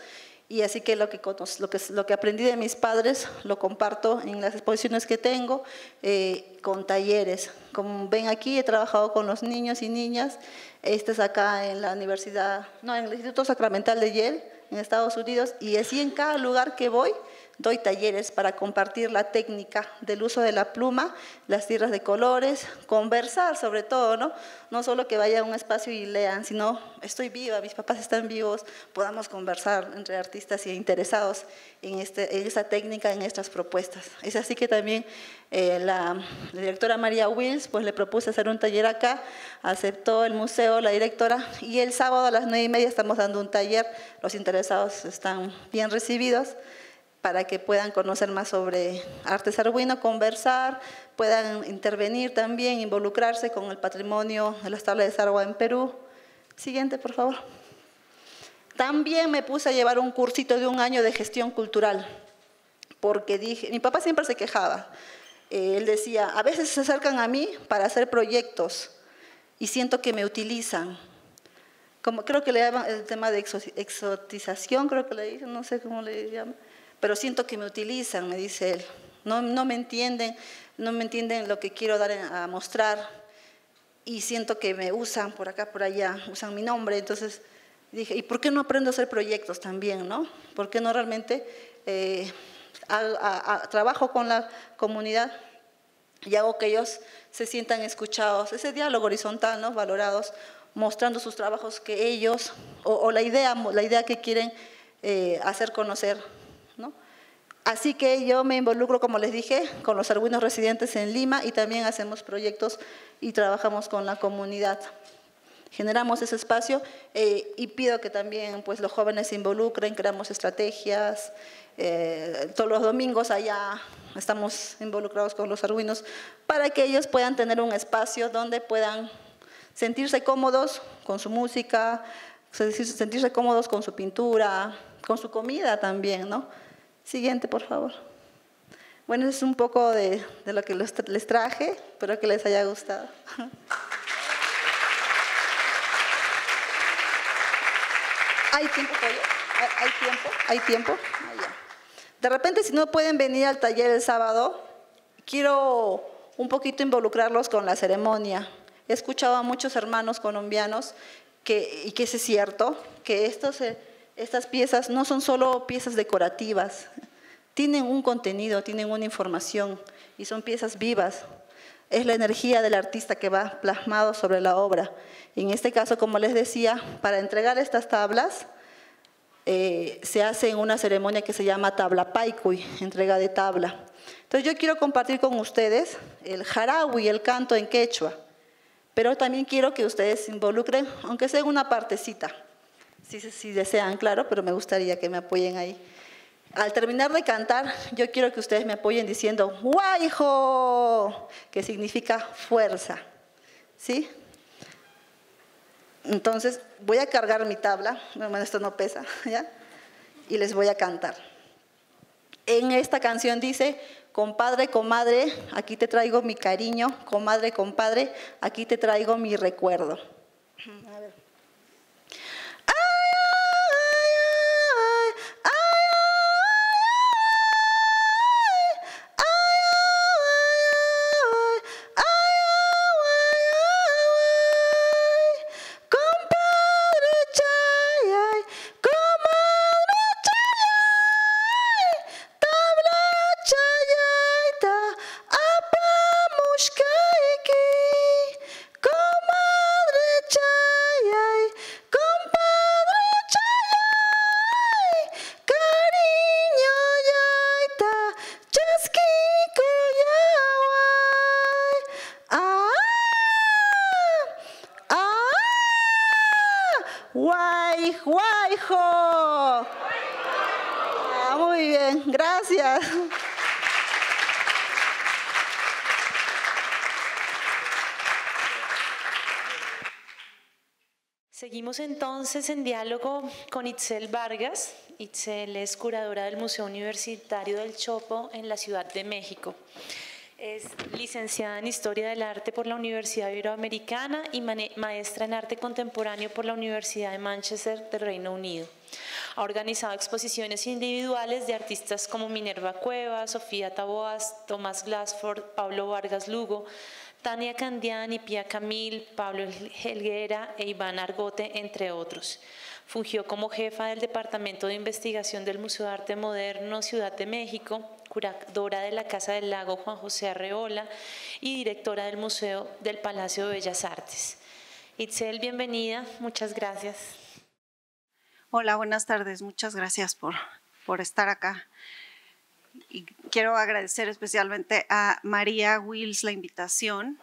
Y así que lo que aprendí de mis padres lo comparto en las exposiciones que tengo, con talleres. Como ven aquí, he trabajado con los niños y niñas. Este es acá en la universidad, en el Instituto Sacramental de Yale, en Estados Unidos. Y así en cada lugar que voy, doy talleres para compartir la técnica del uso de la pluma, las tierras de colores, conversar sobre todo, no solo que vayan a un espacio y lean, sino estoy viva, mis papás están vivos, podamos conversar entre artistas y interesados en esta técnica, en estas propuestas. Es así que también la directora María Wills pues le propuse hacer un taller acá, aceptó el museo, la directora, y el sábado a las 9:30 estamos dando un taller, los interesados están bien recibidos. para que puedan conocer más sobre arte sarguino, conversar, puedan intervenir también, involucrarse con el patrimonio de las tablas de Sargua en Perú. Siguiente, por favor. También me puse a llevar un cursito de 1 año de gestión cultural, porque dije, mi papá siempre se quejaba. Él decía, a veces se acercan a mí para hacer proyectos y siento que me utilizan. Como creo que le llaman el tema de exotización, creo que le dicen, no sé cómo le llaman, pero siento que me utilizan, me dice él. No me entienden lo que quiero dar a mostrar y siento que me usan por acá, por allá, usan mi nombre. Entonces dije, ¿y por qué no aprendo a hacer proyectos también, no? ¿Por qué no realmente trabajo con la comunidad y hago que ellos se sientan escuchados? Ese diálogo horizontal, ¿no? Valorados, mostrando sus trabajos que ellos, o la idea que quieren hacer conocer, ¿no? Así que yo me involucro, como les dije, con los sarguinos residentes en Lima y también hacemos proyectos y trabajamos con la comunidad. Generamos ese espacio y pido que también pues, los jóvenes se involucren, creamos estrategias. Todos los domingos allá estamos involucrados con los sarguinos para que ellos puedan tener un espacio donde puedan sentirse cómodos con su música, sentirse cómodos con su pintura, con su comida también, ¿no? Siguiente, por favor. Bueno, eso es un poco de lo que les traje, espero que les haya gustado. ¿Hay tiempo todavía? ¿Hay tiempo? Ah, ya. De repente, si no pueden venir al taller el sábado, quiero un poquito involucrarlos con la ceremonia. He escuchado a muchos hermanos colombianos y que es cierto, que estas piezas no son solo piezas decorativas, tienen un contenido, tienen una información y son piezas vivas. Es la energía del artista que va plasmado sobre la obra. En este caso, como les decía, para entregar estas tablas se hace en una ceremonia que se llama tabla paikuy, entrega de tabla. Entonces yo quiero compartir con ustedes el jarawi, el canto en quechua, pero también quiero que ustedes se involucren, aunque sea en una partecita, si desean, claro, pero me gustaría que me apoyen ahí. Al terminar de cantar, yo quiero que ustedes me apoyen diciendo ¡Guayjo!, que significa fuerza, ¿sí? Entonces, voy a cargar mi tabla, bueno, esto no pesa, ¿ya? Y les voy a cantar. En esta canción dice, compadre, comadre, aquí te traigo mi cariño, comadre, compadre, aquí te traigo mi recuerdo. A ver. ¡Guayjo! Ah, muy bien, gracias. Seguimos entonces en diálogo con Itzel Vargas. Itzel es curadora del Museo Universitario del Chopo en la Ciudad de México. Es licenciada en Historia del Arte por la Universidad Iberoamericana y maestra en Arte Contemporáneo por la Universidad de Manchester del Reino Unido. Ha organizado exposiciones individuales de artistas como Minerva Cuevas, Sofía Taboas, Tomás Glassford, Pablo Vargas Lugo, Tania Candiani, Pia Camil, Pablo Helguera e Iván Argote, entre otros. Fungió como jefa del Departamento de Investigación del Museo de Arte Moderno Ciudad de México, curadora de la Casa del Lago Juan José Arreola y directora del Museo del Palacio de Bellas Artes. Itzel, bienvenida, muchas gracias. Hola, buenas tardes, muchas gracias por estar acá. Y quiero agradecer especialmente a María Wills la invitación.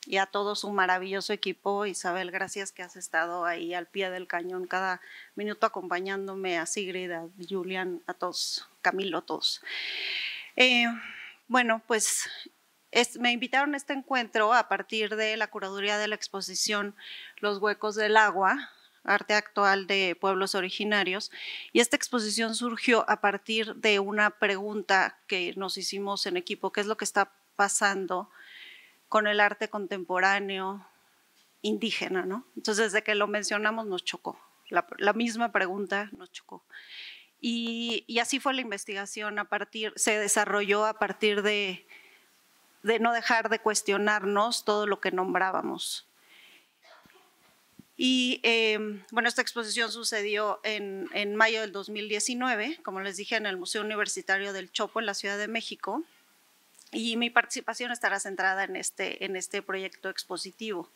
y a todo su maravilloso equipo. Isabel, gracias que has estado ahí al pie del cañón cada minuto acompañándome, a Sigrid, a Julián, a todos, Camilo, a todos. Bueno, pues me invitaron a este encuentro a partir de la curaduría de la exposición Los Huecos del Agua, arte actual de pueblos originarios, y esta exposición surgió a partir de una pregunta que nos hicimos en equipo: ¿qué es lo que está pasando con el arte contemporáneo indígena, ¿no? Entonces, desde que lo mencionamos nos chocó, la misma pregunta nos chocó. Y así fue la investigación, se desarrolló a partir de no dejar de cuestionarnos todo lo que nombrábamos. Y bueno, esta exposición sucedió en mayo del 2019, como les dije, en el Museo Universitario del Chopo, en la Ciudad de México, y mi participación estará centrada en este proyecto expositivo.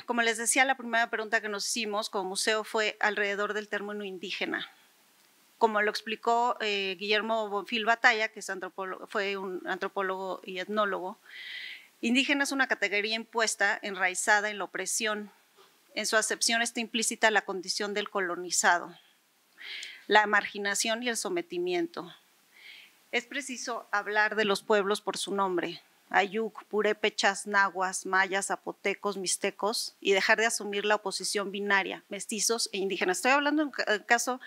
Como les decía, la primera pregunta que nos hicimos como museo fue alrededor del término indígena. Como lo explicó Guillermo Bonfil Batalla, que fue un antropólogo y etnólogo, indígena es una categoría impuesta, enraizada en la opresión. En su acepción está implícita la condición del colonizado, la marginación y el sometimiento. Es preciso hablar de los pueblos por su nombre: ayuk, purépechas, nahuas, mayas, zapotecos, mixtecos, y dejar de asumir la oposición binaria, mestizos e indígenas. Estoy hablando en caso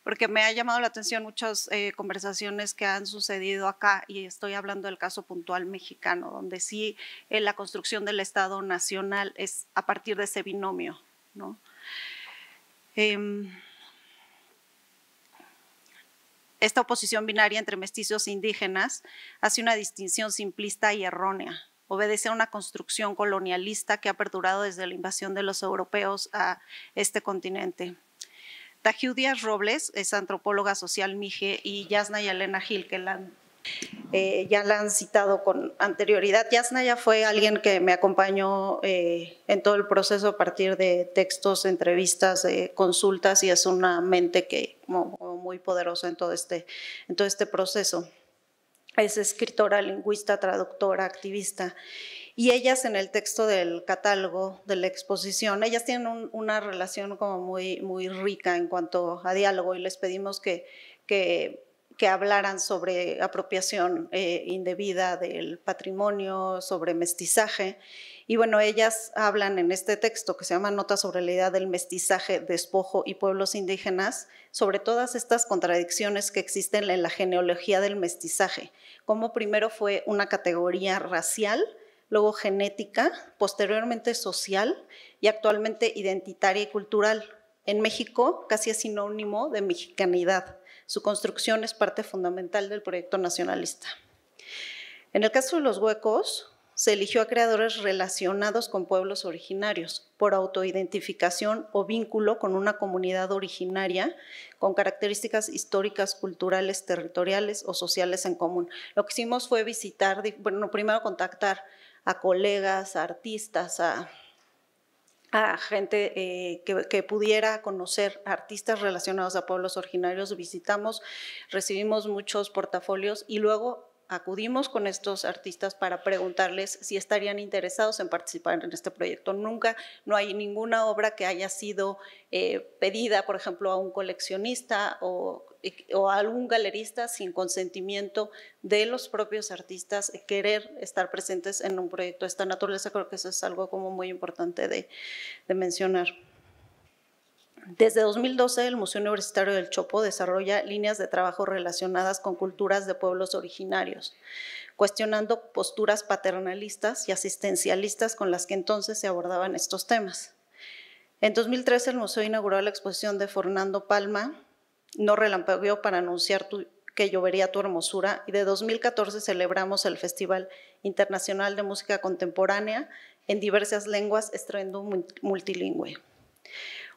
porque me ha llamado la atención muchas conversaciones que han sucedido acá, y estoy hablando del caso puntual mexicano, donde sí la construcción del Estado nacional es a partir de ese binomio, ¿no? Esta oposición binaria entre mestizos e indígenas hace una distinción simplista y errónea. Obedece a una construcción colonialista que ha perdurado desde la invasión de los europeos a este continente. Tajiu Díaz Robles es antropóloga social mije, y Yasna y Elena Gil, que ya la han citado con anterioridad. Yasna ya fue alguien que me acompañó en todo el proceso a partir de textos, entrevistas, consultas, y es una mente que muy poderosa en todo este proceso. Es escritora, lingüista, traductora, activista. Y ellas, en el texto del catálogo de la exposición, ellas tienen una relación como muy rica en cuanto a diálogo, y les pedimos que hablaran sobre apropiación indebida del patrimonio, sobre mestizaje. Y bueno, ellas hablan en este texto que se llama Nota sobre la idea del mestizaje, despojo y pueblos indígenas, sobre todas estas contradicciones que existen en la genealogía del mestizaje, como primero fue una categoría racial, luego genética, posteriormente social y actualmente identitaria y cultural. En México casi es sinónimo de mexicanidad. Su construcción es parte fundamental del proyecto nacionalista. En el caso de Los Huecos, se eligió a creadores relacionados con pueblos originarios por autoidentificación o vínculo con una comunidad originaria con características históricas, culturales, territoriales o sociales en común. Lo que hicimos fue visitar, bueno, primero contactar a colegas, a artistas, a gente que pudiera conocer artistas relacionados a pueblos originarios. Recibimos muchos portafolios y luego acudimos con estos artistas para preguntarles si estarían interesados en participar en este proyecto. No hay ninguna obra que haya sido pedida, por ejemplo, a un coleccionista o a algún galerista sin consentimiento de los propios artistas querer estar presentes en un proyecto de esta naturaleza. Creo que eso es algo como muy importante de mencionar. Desde 2012, el Museo Universitario del Chopo desarrolla líneas de trabajo relacionadas con culturas de pueblos originarios, cuestionando posturas paternalistas y asistencialistas con las que entonces se abordaban estos temas. En 2013, el museo inauguró la exposición de Fernando Palma, No relampagueó para anunciar que llovería tu hermosura, y de 2014 celebramos el Festival Internacional de Música Contemporánea en diversas lenguas, estruendo multilingüe.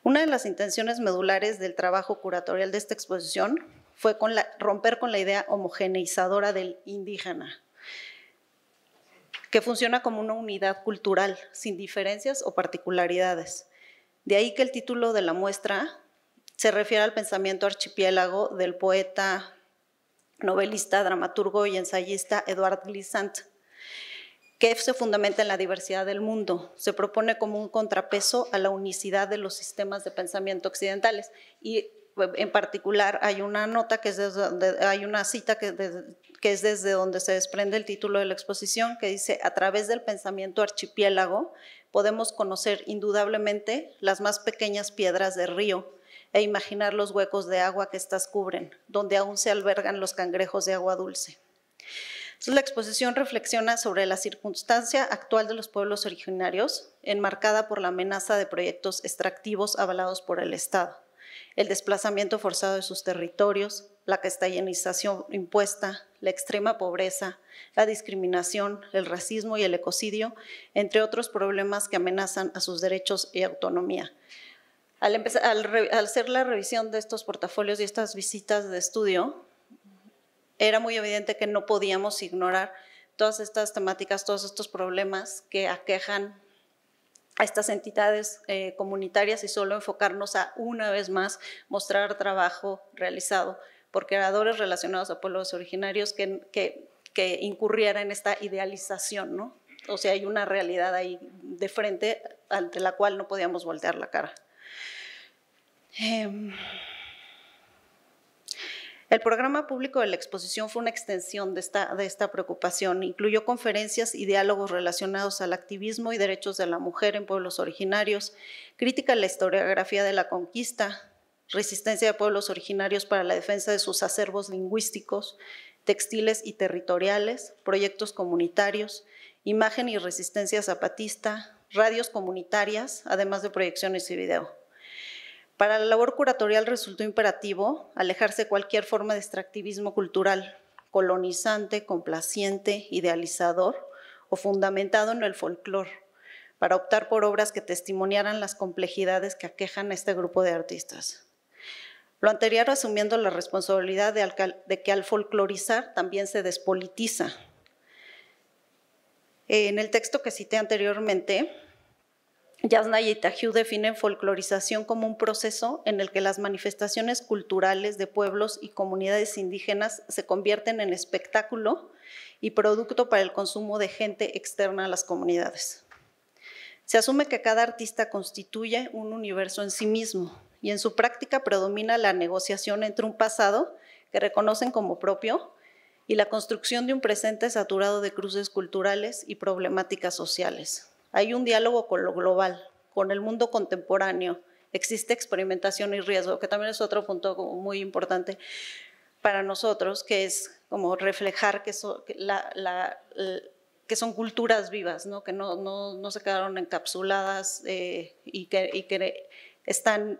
Una de las intenciones medulares del trabajo curatorial de esta exposición fue romper con la idea homogeneizadora del indígena, que funciona como una unidad cultural, sin diferencias o particularidades. De ahí que el título de la muestra se refiere al pensamiento archipiélago del poeta, novelista, dramaturgo y ensayista Edouard Glissant. que se fundamenta en la diversidad del mundo. Se propone como un contrapeso a la unicidad de los sistemas de pensamiento occidentales. Y en particular hay una nota que es hay una cita que es desde donde se desprende el título de la exposición, que dice: a través del pensamiento archipiélago podemos conocer indudablemente las más pequeñas piedras del río e imaginar los huecos de agua que éstas cubren, donde aún se albergan los cangrejos de agua dulce. Entonces, la exposición reflexiona sobre la circunstancia actual de los pueblos originarios, enmarcada por la amenaza de proyectos extractivos avalados por el Estado, el desplazamiento forzado de sus territorios, la castellanización impuesta, la extrema pobreza, la discriminación, el racismo y el ecocidio, entre otros problemas que amenazan a sus derechos y autonomía. Al hacer la revisión de estos portafolios y estas visitas de estudio, era muy evidente que no podíamos ignorar todas estas temáticas, todos estos problemas que aquejan a estas entidades comunitarias y solo enfocarnos a, una vez más, mostrar trabajo realizado por creadores relacionados a pueblos originarios que incurriera en esta idealización, ¿no? O sea, hay una realidad ahí de frente ante la cual no podíamos voltear la cara. El programa público de la exposición fue una extensión de esta preocupación. Incluyó conferencias y diálogos relacionados al activismo y derechos de la mujer en pueblos originarios, crítica a la historiografía de la conquista, resistencia de pueblos originarios para la defensa de sus acervos lingüísticos, textiles y territoriales, proyectos comunitarios, imagen y resistencia zapatista, radios comunitarias, además de proyecciones y video. Para la labor curatorial resultó imperativo alejarse de cualquier forma de extractivismo cultural, colonizante, complaciente, idealizador o fundamentado en el folclore, para optar por obras que testimoniaran las complejidades que aquejan a este grupo de artistas. Lo anterior asumiendo la responsabilidad de que al folclorizar también se despolitiza. En el texto que cité anteriormente, Yasna y Itajú definen folclorización como un proceso en el que las manifestaciones culturales de pueblos y comunidades indígenas se convierten en espectáculo y producto para el consumo de gente externa a las comunidades. Se asume que cada artista constituye un universo en sí mismo y en su práctica predomina la negociación entre un pasado que reconocen como propio y la construcción de un presente saturado de cruces culturales y problemáticas sociales. Hay un diálogo con lo global, con el mundo contemporáneo, existe experimentación y riesgo, que también es otro punto muy importante para nosotros, que es como reflejar que son culturas vivas, ¿no? Que no se quedaron encapsuladas y que están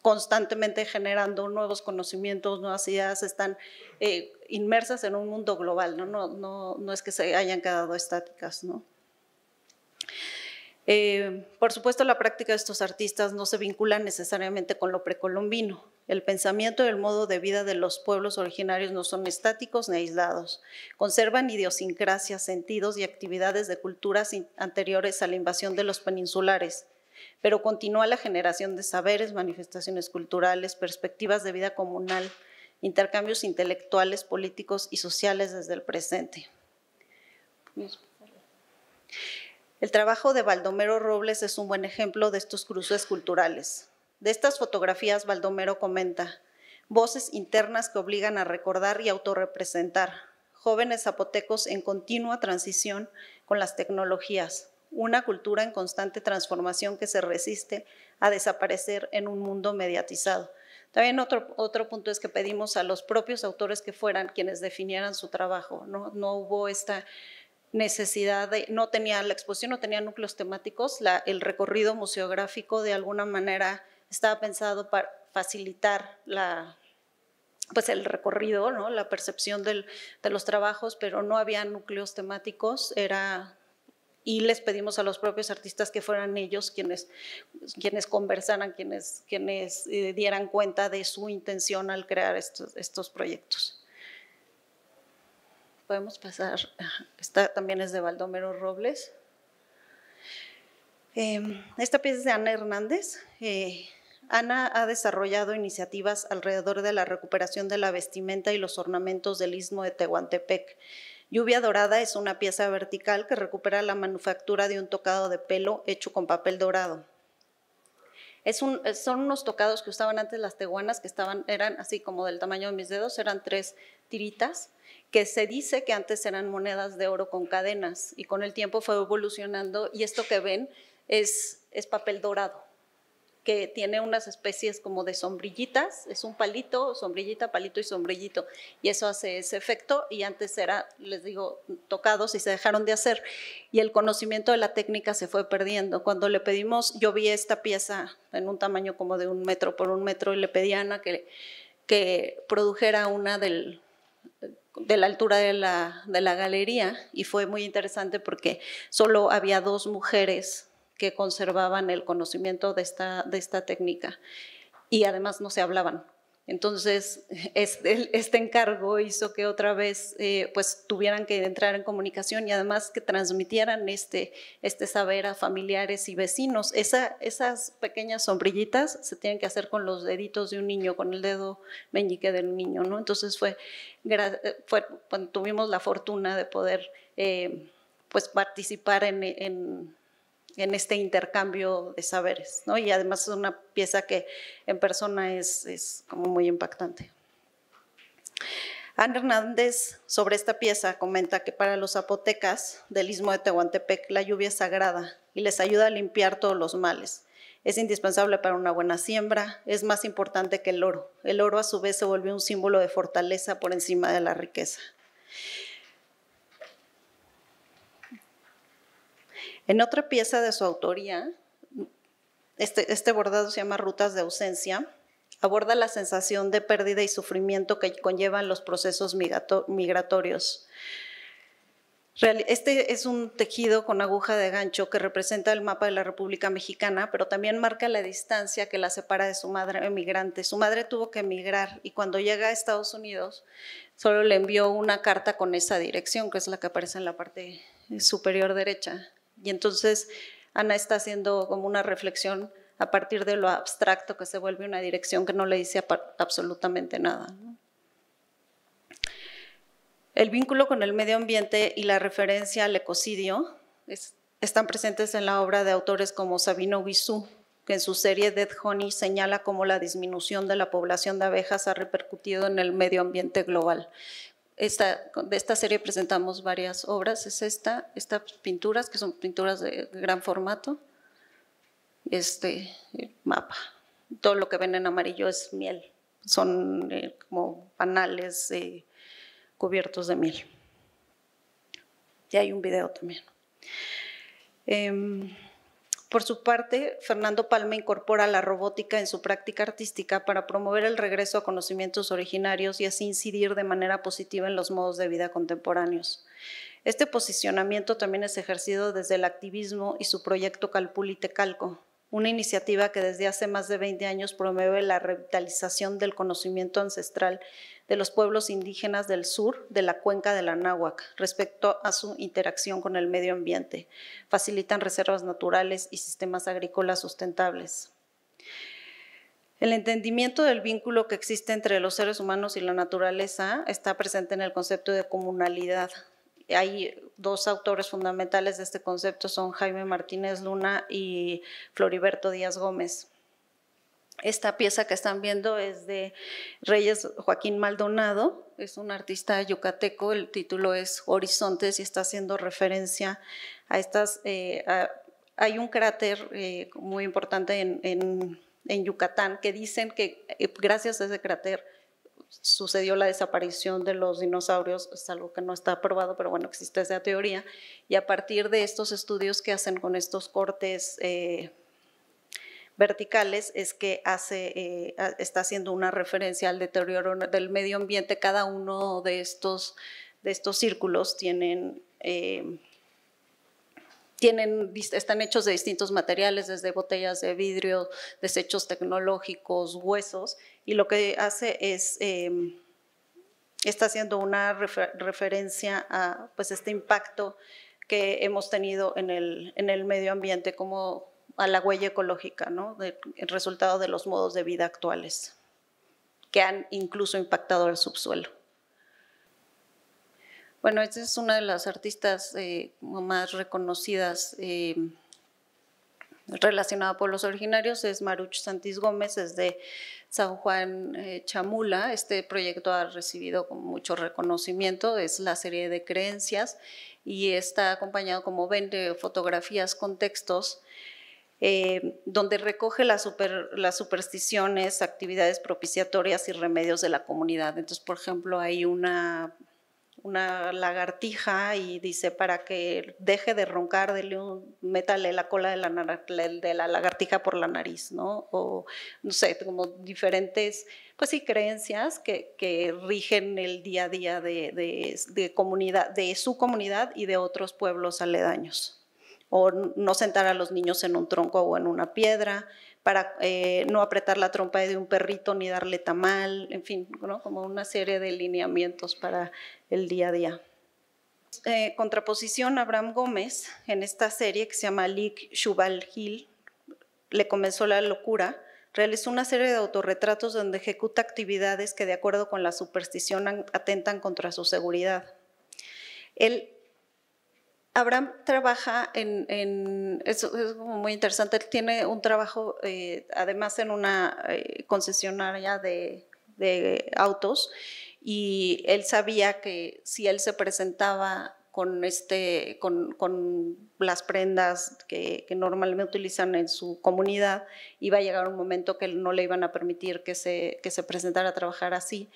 constantemente generando nuevos conocimientos, nuevas ideas, están inmersas en un mundo global, no es que se hayan quedado estáticas, ¿no? Por supuesto, la práctica de estos artistas no se vincula necesariamente con lo precolombino. El pensamiento y el modo de vida de los pueblos originarios no son estáticos ni aislados. Conservan idiosincrasias, sentidos y actividades de culturas anteriores a la invasión de los peninsulares, pero continúa la generación de saberes, manifestaciones culturales, perspectivas de vida comunal, intercambios intelectuales, políticos y sociales desde el presente. El trabajo de Baldomero Robles es un buen ejemplo de estos cruces culturales. De estas fotografías, Baldomero comenta: voces internas que obligan a recordar y autorrepresentar, jóvenes zapotecos en continua transición con las tecnologías, una cultura en constante transformación que se resiste a desaparecer en un mundo mediatizado. También otro punto es que pedimos a los propios autores que fueran quienes definieran su trabajo, no hubo esta necesidad de, la exposición no tenía núcleos temáticos, el recorrido museográfico de alguna manera estaba pensado para facilitar el recorrido, ¿no? La percepción de los trabajos, pero no había núcleos temáticos, y les pedimos a los propios artistas que fueran ellos quienes conversaran, quienes dieran cuenta de su intención al crear estos proyectos. Podemos pasar, esta también es de Baldomero Robles. Esta pieza es de Ana Hernández. Ana ha desarrollado iniciativas alrededor de la recuperación de la vestimenta y los ornamentos del Istmo de Tehuantepec, Lluvia Dorada es una pieza vertical que recupera la manufactura de un tocado de pelo hecho con papel dorado. Son unos tocados que usaban antes las tehuanas, que eran así como del tamaño de mis dedos, eran 3 tiritas, que se dice que antes eran monedas de oro con cadenas, y con el tiempo fue evolucionando, y esto que ven es papel dorado, que tiene unas especies como de sombrillitas, es un palito, sombrillita, palito y sombrillito, y eso hace ese efecto, y antes era, les digo, tocados y se dejaron de hacer, y el conocimiento de la técnica se fue perdiendo. Cuando le pedimos, yo vi esta pieza en un tamaño como de 1 metro por 1 metro, y le pedí a Ana que produjera una de la altura de la galería, y fue muy interesante porque solo había 2 mujeres que conservaban el conocimiento de esta técnica, y además no se hablaban. Entonces, este encargo hizo que otra vez pues tuvieran que entrar en comunicación, y además que transmitieran este saber a familiares y vecinos. Esas pequeñas sombrillitas se tienen que hacer con los deditos de un niño, con el dedo meñique del niño, ¿no? Entonces cuando tuvimos la fortuna de poder pues participar en este intercambio de saberes, ¿no? Y además es una pieza que en persona es como muy impactante. Ana Hernández, sobre esta pieza, comenta que para los zapotecas del Istmo de Tehuantepec la lluvia es sagrada y les ayuda a limpiar todos los males. Es indispensable para una buena siembra, es más importante que el oro. El oro a su vez se volvió un símbolo de fortaleza por encima de la riqueza. En otra pieza de su autoría, este bordado se llama Rutas de Ausencia, aborda la sensación de pérdida y sufrimiento que conllevan los procesos migratorios. Este es un tejido con aguja de gancho que representa el mapa de la República Mexicana, pero también marca la distancia que la separa de su madre emigrante. Su madre tuvo que emigrar, y cuando llega a Estados Unidos solo le envió una carta con esa dirección, que es la que aparece en la parte superior derecha. Y entonces Ana está haciendo como una reflexión a partir de lo abstracto, que se vuelve una dirección que no le dice absolutamente nada, ¿no? El vínculo con el medio ambiente y la referencia al ecocidio están presentes en la obra de autores como Sabino Guizú, que en su serie Dead Honey señala cómo la disminución de la población de abejas ha repercutido en el medio ambiente global. De esta serie presentamos varias obras, es estas pinturas, que son pinturas de gran formato, mapa. Todo lo que ven en amarillo es miel, son como panales cubiertos de miel. Y hay un video también. Por su parte, Fernando Palma incorpora la robótica en su práctica artística para promover el regreso a conocimientos originarios y así incidir de manera positiva en los modos de vida contemporáneos. Este posicionamiento también es ejercido desde el activismo y su proyecto Calpulli-Tecalco, una iniciativa que desde hace más de 20 años promueve la revitalización del conocimiento ancestral de los pueblos indígenas del sur de la cuenca del Anáhuac respecto a su interacción con el medio ambiente. Facilitan reservas naturales y sistemas agrícolas sustentables. El entendimiento del vínculo que existe entre los seres humanos y la naturaleza está presente en el concepto de comunalidad. Hay 2 autores fundamentales de este concepto, son Jaime Martínez Luna y Floriberto Díaz Gómez. Esta pieza que están viendo es de Reyes Joaquín Maldonado, es un artista yucateco, el título es Horizontes y está haciendo referencia a estas… hay un cráter muy importante en Yucatán que dicen que gracias a ese cráter sucedió la desaparición de los dinosaurios, es algo que no está probado, pero bueno, existe esa teoría, y a partir de estos estudios que hacen con estos cortes verticales es que está haciendo una referencia al deterioro del medio ambiente. Cada uno de estos círculos están hechos de distintos materiales, desde botellas de vidrio, desechos tecnológicos, huesos, y lo que hace es, está haciendo una referencia a pues, este impacto que hemos tenido en el medio ambiente, como a la huella ecológica, ¿no? El resultado de los modos de vida actuales, que han incluso impactado el subsuelo. Bueno, esta es una de las artistas más reconocidas relacionada a pueblos originarios, es Maruch Santis Gómez, es de San Juan Chamula. Este proyecto ha recibido con mucho reconocimiento, es la serie de creencias y está acompañado, como ven, de fotografías con textos, donde recoge las supersticiones, actividades propiciatorias y remedios de la comunidad. Entonces, por ejemplo, hay una lagartija y dice, para que deje de roncar, métale la cola de la lagartija por la nariz, ¿no? O no sé, como diferentes, pues sí, creencias que rigen el día a día de comunidad, de su comunidad y de otros pueblos aledaños. O no sentar a los niños en un tronco o en una piedra, para no apretar la trompa de un perrito ni darle tamal, en fin, ¿no? Como una serie de lineamientos para el día a día. Contraposición, Abraham Gómez, en esta serie que se llama Lik Shubal Hill, le comenzó la locura, realizó una serie de autorretratos donde ejecuta actividades que, de acuerdo con la superstición, atentan contra su seguridad. Abraham trabaja es como muy interesante, él tiene un trabajo además en una concesionaria de autos, y él sabía que si él se presentaba con las prendas que normalmente utilizan en su comunidad, iba a llegar un momento que no le iban a permitir que se presentara a trabajar así.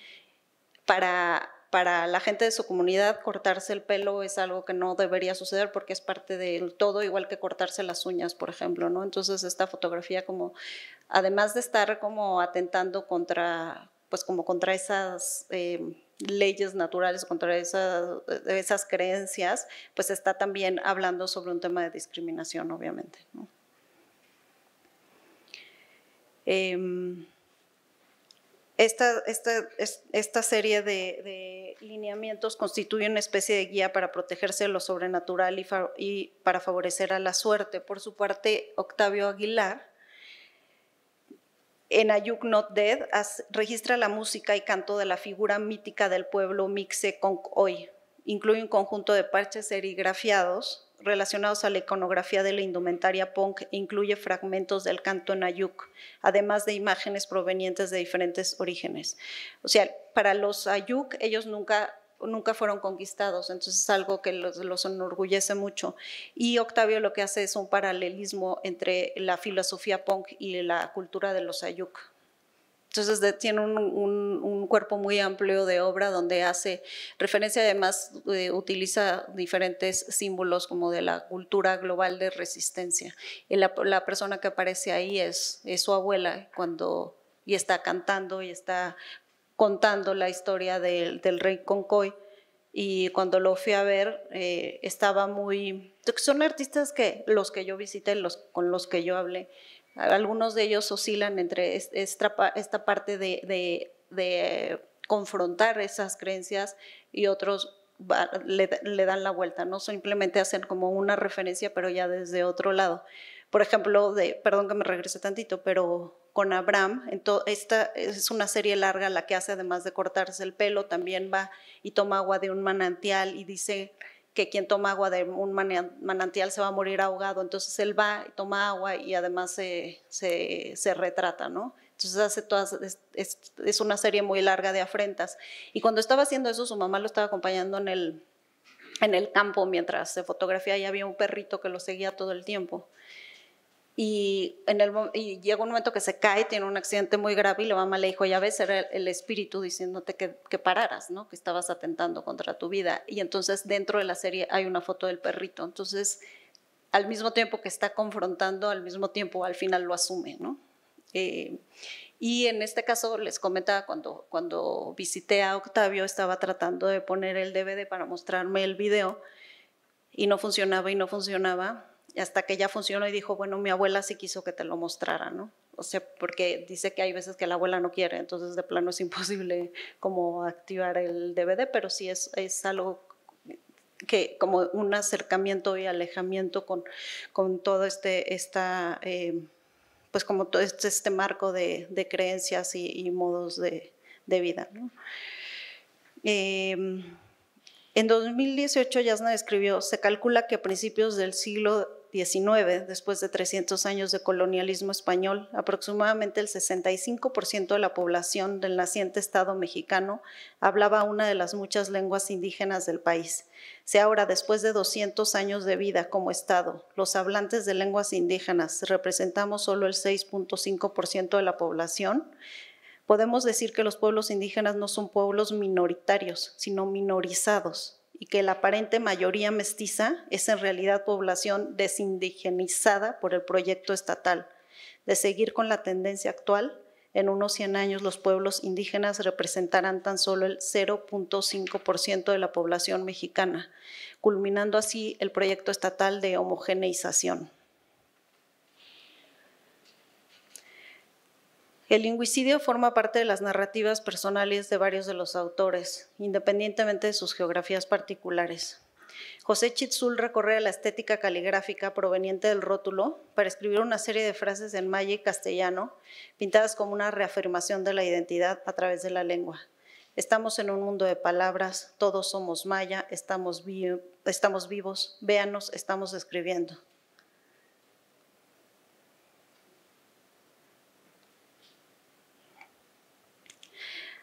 Para la gente de su comunidad, cortarse el pelo es algo que no debería suceder porque es parte del todo, igual que cortarse las uñas, por ejemplo, ¿no? Entonces esta fotografía, como además de estar como atentando contra, pues como contra esas leyes naturales, contra esas creencias, pues está también hablando sobre un tema de discriminación, obviamente, ¿no? Esta serie de lineamientos constituye una especie de guía para protegerse de lo sobrenatural y para favorecer a la suerte. Por su parte, Octavio Aguilar, en Ayuk Not Dead, registra la música y canto de la figura mítica del pueblo Mixe Concoy. Incluye un conjunto de parches serigrafiados relacionados a la iconografía de la indumentaria punk e incluye fragmentos del canto en Ayuk, además de imágenes provenientes de diferentes orígenes. O sea, para los Ayuk, ellos nunca fueron conquistados, entonces es algo que los enorgullece mucho. Y Octavio lo que hace es un paralelismo entre la filosofía punk y la cultura de los Ayuk. Entonces tiene un cuerpo muy amplio de obra donde hace referencia, además utiliza diferentes símbolos como de la cultura global de resistencia. Y la persona que aparece ahí es su abuela y está cantando y está contando la historia del rey Concoy. Y cuando lo fui a ver, estaba muy... Son artistas que los que yo visité, con los que yo hablé, algunos de ellos oscilan entre esta parte de confrontar esas creencias y otros le dan la vuelta, no simplemente hacen como una referencia, pero ya desde otro lado. Por ejemplo, perdón que me regrese tantito, pero con Abraham, esta es una serie larga la que hace, además de cortarse el pelo, también va y toma agua de un manantial y dice que quien toma agua de un manantial se va a morir ahogado. Entonces él va y toma agua y además se retrata, ¿no? Entonces es una serie muy larga de afrentas. Y cuando estaba haciendo eso, su mamá lo estaba acompañando en el campo mientras se fotografía, y había un perrito que lo seguía todo el tiempo. Y llega un momento que se cae, tiene un accidente muy grave y la mamá le dijo, ya ves, era el espíritu diciéndote que pararas, ¿no? Que estabas atentando contra tu vida. Y entonces dentro de la serie hay una foto del perrito. Entonces, al mismo tiempo que está confrontando, al mismo tiempo al final lo asume, ¿no? Y en este caso les comentaba, cuando visité a Octavio, estaba tratando de poner el DVD para mostrarme el video y no funcionaba, hasta que ya funcionó y dijo, bueno, mi abuela sí quiso que te lo mostrara, ¿no? O sea, porque dice que hay veces que la abuela no quiere, entonces de plano es imposible como activar el DVD, pero sí es algo que como un acercamiento y alejamiento con todo pues como todo este marco de creencias y modos de vida, ¿no? En 2018, Jasna escribió, se calcula que a principios del siglo XIX, después de 300 años de colonialismo español, aproximadamente el 65% de la población del naciente Estado mexicano hablaba una de las muchas lenguas indígenas del país. Si ahora, después de 200 años de vida como Estado, los hablantes de lenguas indígenas representamos solo el 6.5% de la población, podemos decir que los pueblos indígenas no son pueblos minoritarios, sino minorizados, y que la aparente mayoría mestiza es en realidad población desindigenizada por el proyecto estatal. De seguir con la tendencia actual, en unos 100 años los pueblos indígenas representarán tan solo el 0.5% de la población mexicana, culminando así el proyecto estatal de homogeneización. El lingüicidio forma parte de las narrativas personales de varios de los autores, independientemente de sus geografías particulares. José Chitzul recorre la estética caligráfica proveniente del rótulo para escribir una serie de frases en maya y castellano, pintadas como una reafirmación de la identidad a través de la lengua. Estamos en un mundo de palabras, todos somos maya, estamos vivos, véanos, estamos escribiendo.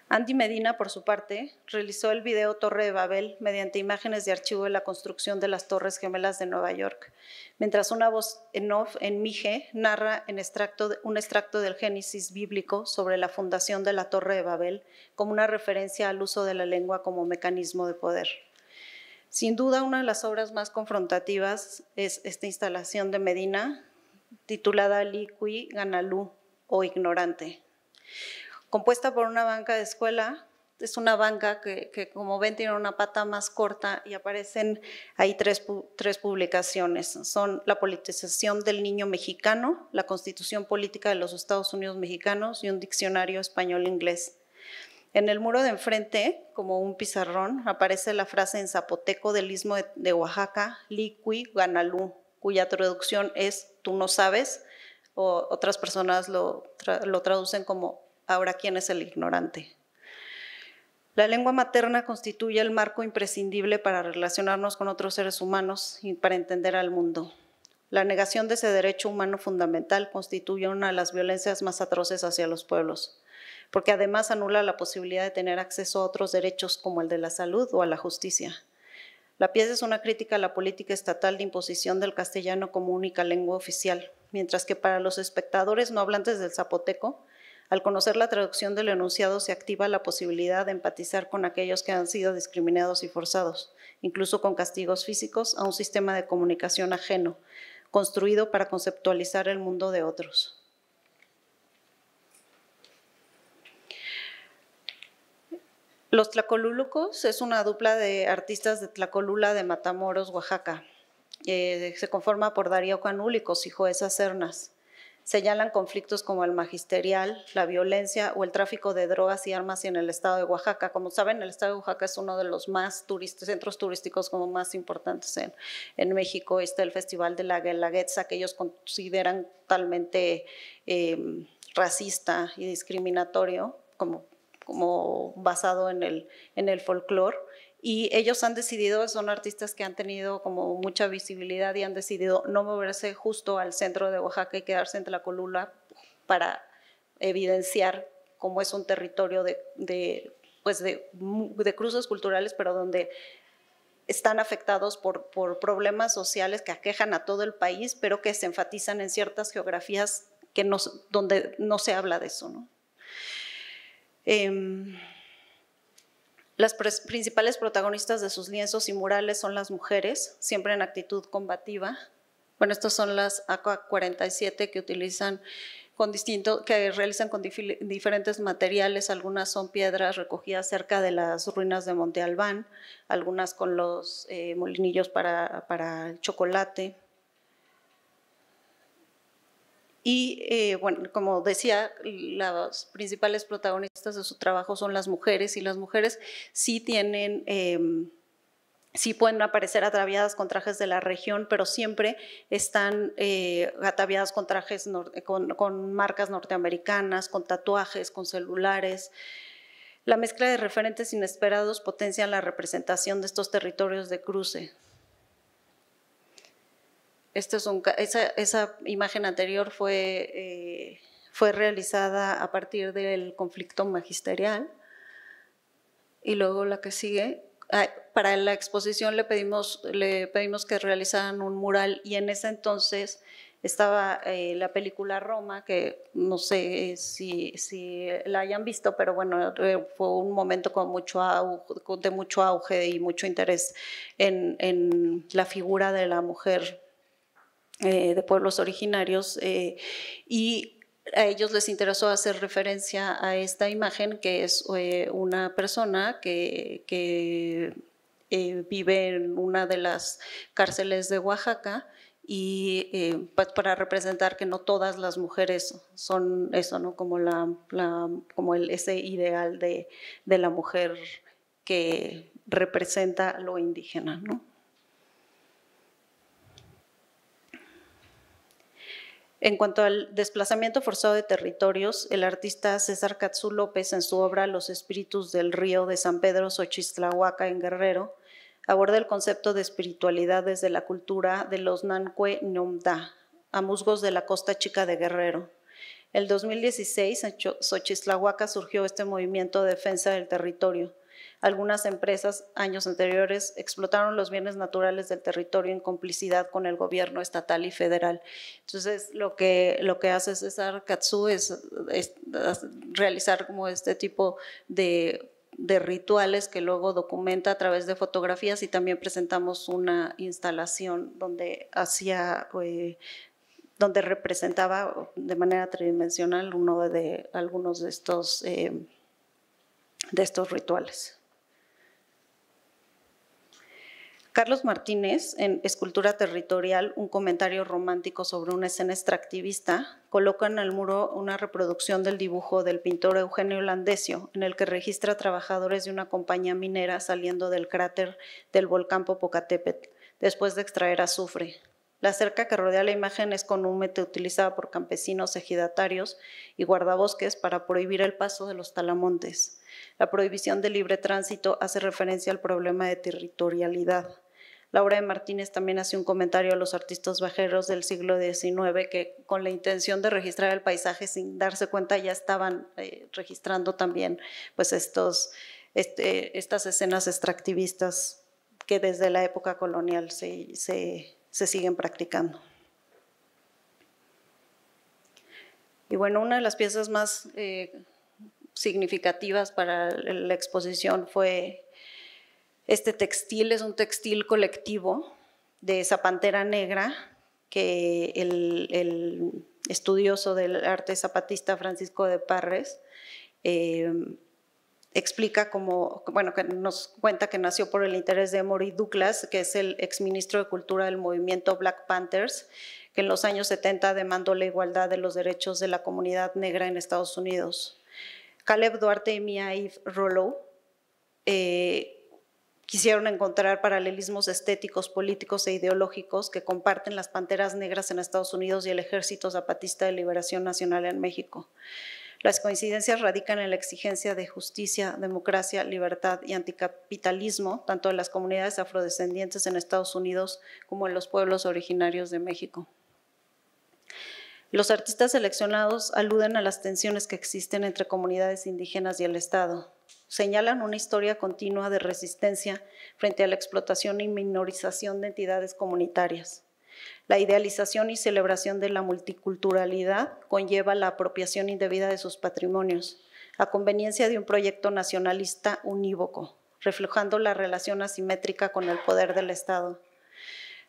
Andy Medina, por su parte, realizó el video Torre de Babel mediante imágenes de archivo de la construcción de las Torres Gemelas de Nueva York, mientras una voz en off en Mije narra un extracto del Génesis bíblico sobre la fundación de la Torre de Babel como una referencia al uso de la lengua como mecanismo de poder. Sin duda, una de las obras más confrontativas es esta instalación de Medina, titulada Liqui Ganalú o Ignorante. Compuesta por una banca de escuela, es una banca que como ven tiene una pata más corta y aparecen ahí tres publicaciones. Son La politización del niño mexicano, La Constitución Política de los Estados Unidos Mexicanos y un diccionario español-inglés. En el muro de enfrente, como un pizarrón, aparece la frase en zapoteco del Istmo de Oaxaca, Liqui Ganalú, cuya traducción es tú no sabes, o otras personas lo traducen como ahora, ¿quién es el ignorante? La lengua materna constituye el marco imprescindible para relacionarnos con otros seres humanos y para entender al mundo. La negación de ese derecho humano fundamental constituye una de las violencias más atroces hacia los pueblos, porque además anula la posibilidad de tener acceso a otros derechos como el de la salud o a la justicia. La pieza es una crítica a la política estatal de imposición del castellano como única lengua oficial, mientras que para los espectadores no hablantes del zapoteco, al conocer la traducción del enunciado se activa la posibilidad de empatizar con aquellos que han sido discriminados y forzados, incluso con castigos físicos, a un sistema de comunicación ajeno, construido para conceptualizar el mundo de otros. Los Tlacolúlucos es una dupla de artistas de Tlacolula de Matamoros, Oaxaca. Se conforma por Darío Canúlicos y Joesa Cernas. Señalan conflictos como el magisterial, la violencia o el tráfico de drogas y armas en el estado de Oaxaca. Como saben, el estado de Oaxaca es uno de los centros turísticos como más importantes en México. Está el Festival de la Guelaguetza, que ellos consideran totalmente racista y discriminatorio, como basado en el folclore. Y ellos han decidido, son artistas que han tenido como mucha visibilidad y han decidido no moverse justo al centro de Oaxaca y quedarse en Tlacolula para evidenciar cómo es un territorio de cruces culturales, pero donde están afectados por problemas sociales que aquejan a todo el país, pero que se enfatizan en ciertas geografías donde no se habla de eso, ¿no? Las principales protagonistas de sus lienzos y murales son las mujeres, siempre en actitud combativa. Bueno, estas son las AK-47 que utilizan que realizan con diferentes materiales. Algunas son piedras recogidas cerca de las ruinas de Monte Albán, algunas con los molinillos para el chocolate. Y bueno, como decía, las principales protagonistas de su trabajo son las mujeres, y las mujeres sí pueden aparecer ataviadas con trajes de la región, pero siempre están ataviadas con trajes, con marcas norteamericanas, con tatuajes, con celulares. La mezcla de referentes inesperados potencia la representación de estos territorios de cruce. Esa imagen anterior fue realizada a partir del conflicto magisterial. Y luego la que sigue, para la exposición le pedimos que realizaran un mural, y en ese entonces estaba la película Roma, que no sé si la hayan visto, pero bueno, fue un momento de mucho auge y mucho interés en la figura de la mujer de pueblos originarios, y a ellos les interesó hacer referencia a esta imagen, que es una persona que vive en una de las cárceles de Oaxaca, y para representar que no todas las mujeres son eso, ¿no? Como ese ideal de la mujer que representa lo indígena, ¿no? En cuanto al desplazamiento forzado de territorios, el artista César Catzú López, en su obra Los espíritus del río de San Pedro Xochistlahuaca en Guerrero, aborda el concepto de espiritualidad desde la cultura de los Nanque Ñomda, amuzgos de la Costa Chica de Guerrero. En 2016, en Xochistlahuaca surgió este movimiento de defensa del territorio. Algunas empresas, años anteriores, explotaron los bienes naturales del territorio en complicidad con el gobierno estatal y federal. Entonces, lo que hace César Catzú es realizar como este tipo de rituales que luego documenta a través de fotografías, y también presentamos una instalación donde donde representaba de manera tridimensional algunos de estos rituales. Carlos Martínez, en Escultura Territorial, un comentario romántico sobre una escena extractivista, coloca en el muro una reproducción del dibujo del pintor Eugenio Landesio, en el que registra a trabajadores de una compañía minera saliendo del cráter del volcán Popocatépetl, después de extraer azufre. La cerca que rodea la imagen es comúnmente utilizada por campesinos, ejidatarios y guardabosques para prohibir el paso de los talamontes. La prohibición de libre tránsito hace referencia al problema de territorialidad. La obra de Martínez también hace un comentario a los artistas viajeros del siglo XIX que, con la intención de registrar el paisaje sin darse cuenta, ya estaban registrando también pues estas escenas extractivistas que desde la época colonial se siguen practicando. Y bueno, una de las piezas más significativas para la exposición fue este textil. Es un textil colectivo de Zapantera Negra que el estudioso del arte zapatista Francisco de Parres explica que nos cuenta que nació por el interés de Emory Douglas, que es el exministro de Cultura del movimiento Black Panthers, que en los años 70 demandó la igualdad de los derechos de la comunidad negra en Estados Unidos. Caleb Duarte y Mia Eve Rollo quisieron encontrar paralelismos estéticos, políticos e ideológicos que comparten las panteras negras en Estados Unidos y el Ejército Zapatista de Liberación Nacional en México. Las coincidencias radican en la exigencia de justicia, democracia, libertad y anticapitalismo, tanto en las comunidades afrodescendientes en Estados Unidos como en los pueblos originarios de México. Los artistas seleccionados aluden a las tensiones que existen entre comunidades indígenas y el Estado. Señalan una historia continua de resistencia frente a la explotación y minorización de entidades comunitarias. La idealización y celebración de la multiculturalidad conlleva la apropiación indebida de sus patrimonios, a conveniencia de un proyecto nacionalista unívoco, reflejando la relación asimétrica con el poder del Estado.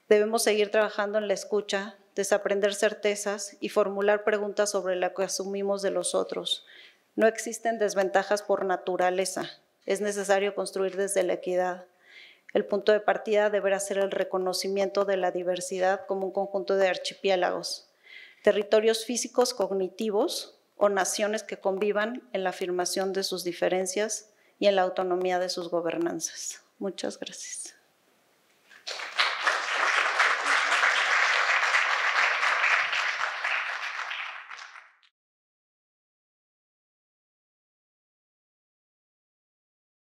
Debemos seguir trabajando en la escucha, desaprender certezas y formular preguntas sobre lo que asumimos de los otros. No existen desventajas por naturaleza, es necesario construir desde la equidad. El punto de partida deberá ser el reconocimiento de la diversidad como un conjunto de archipiélagos, territorios físicos cognitivos o naciones que convivan en la afirmación de sus diferencias y en la autonomía de sus gobernanzas. Muchas gracias.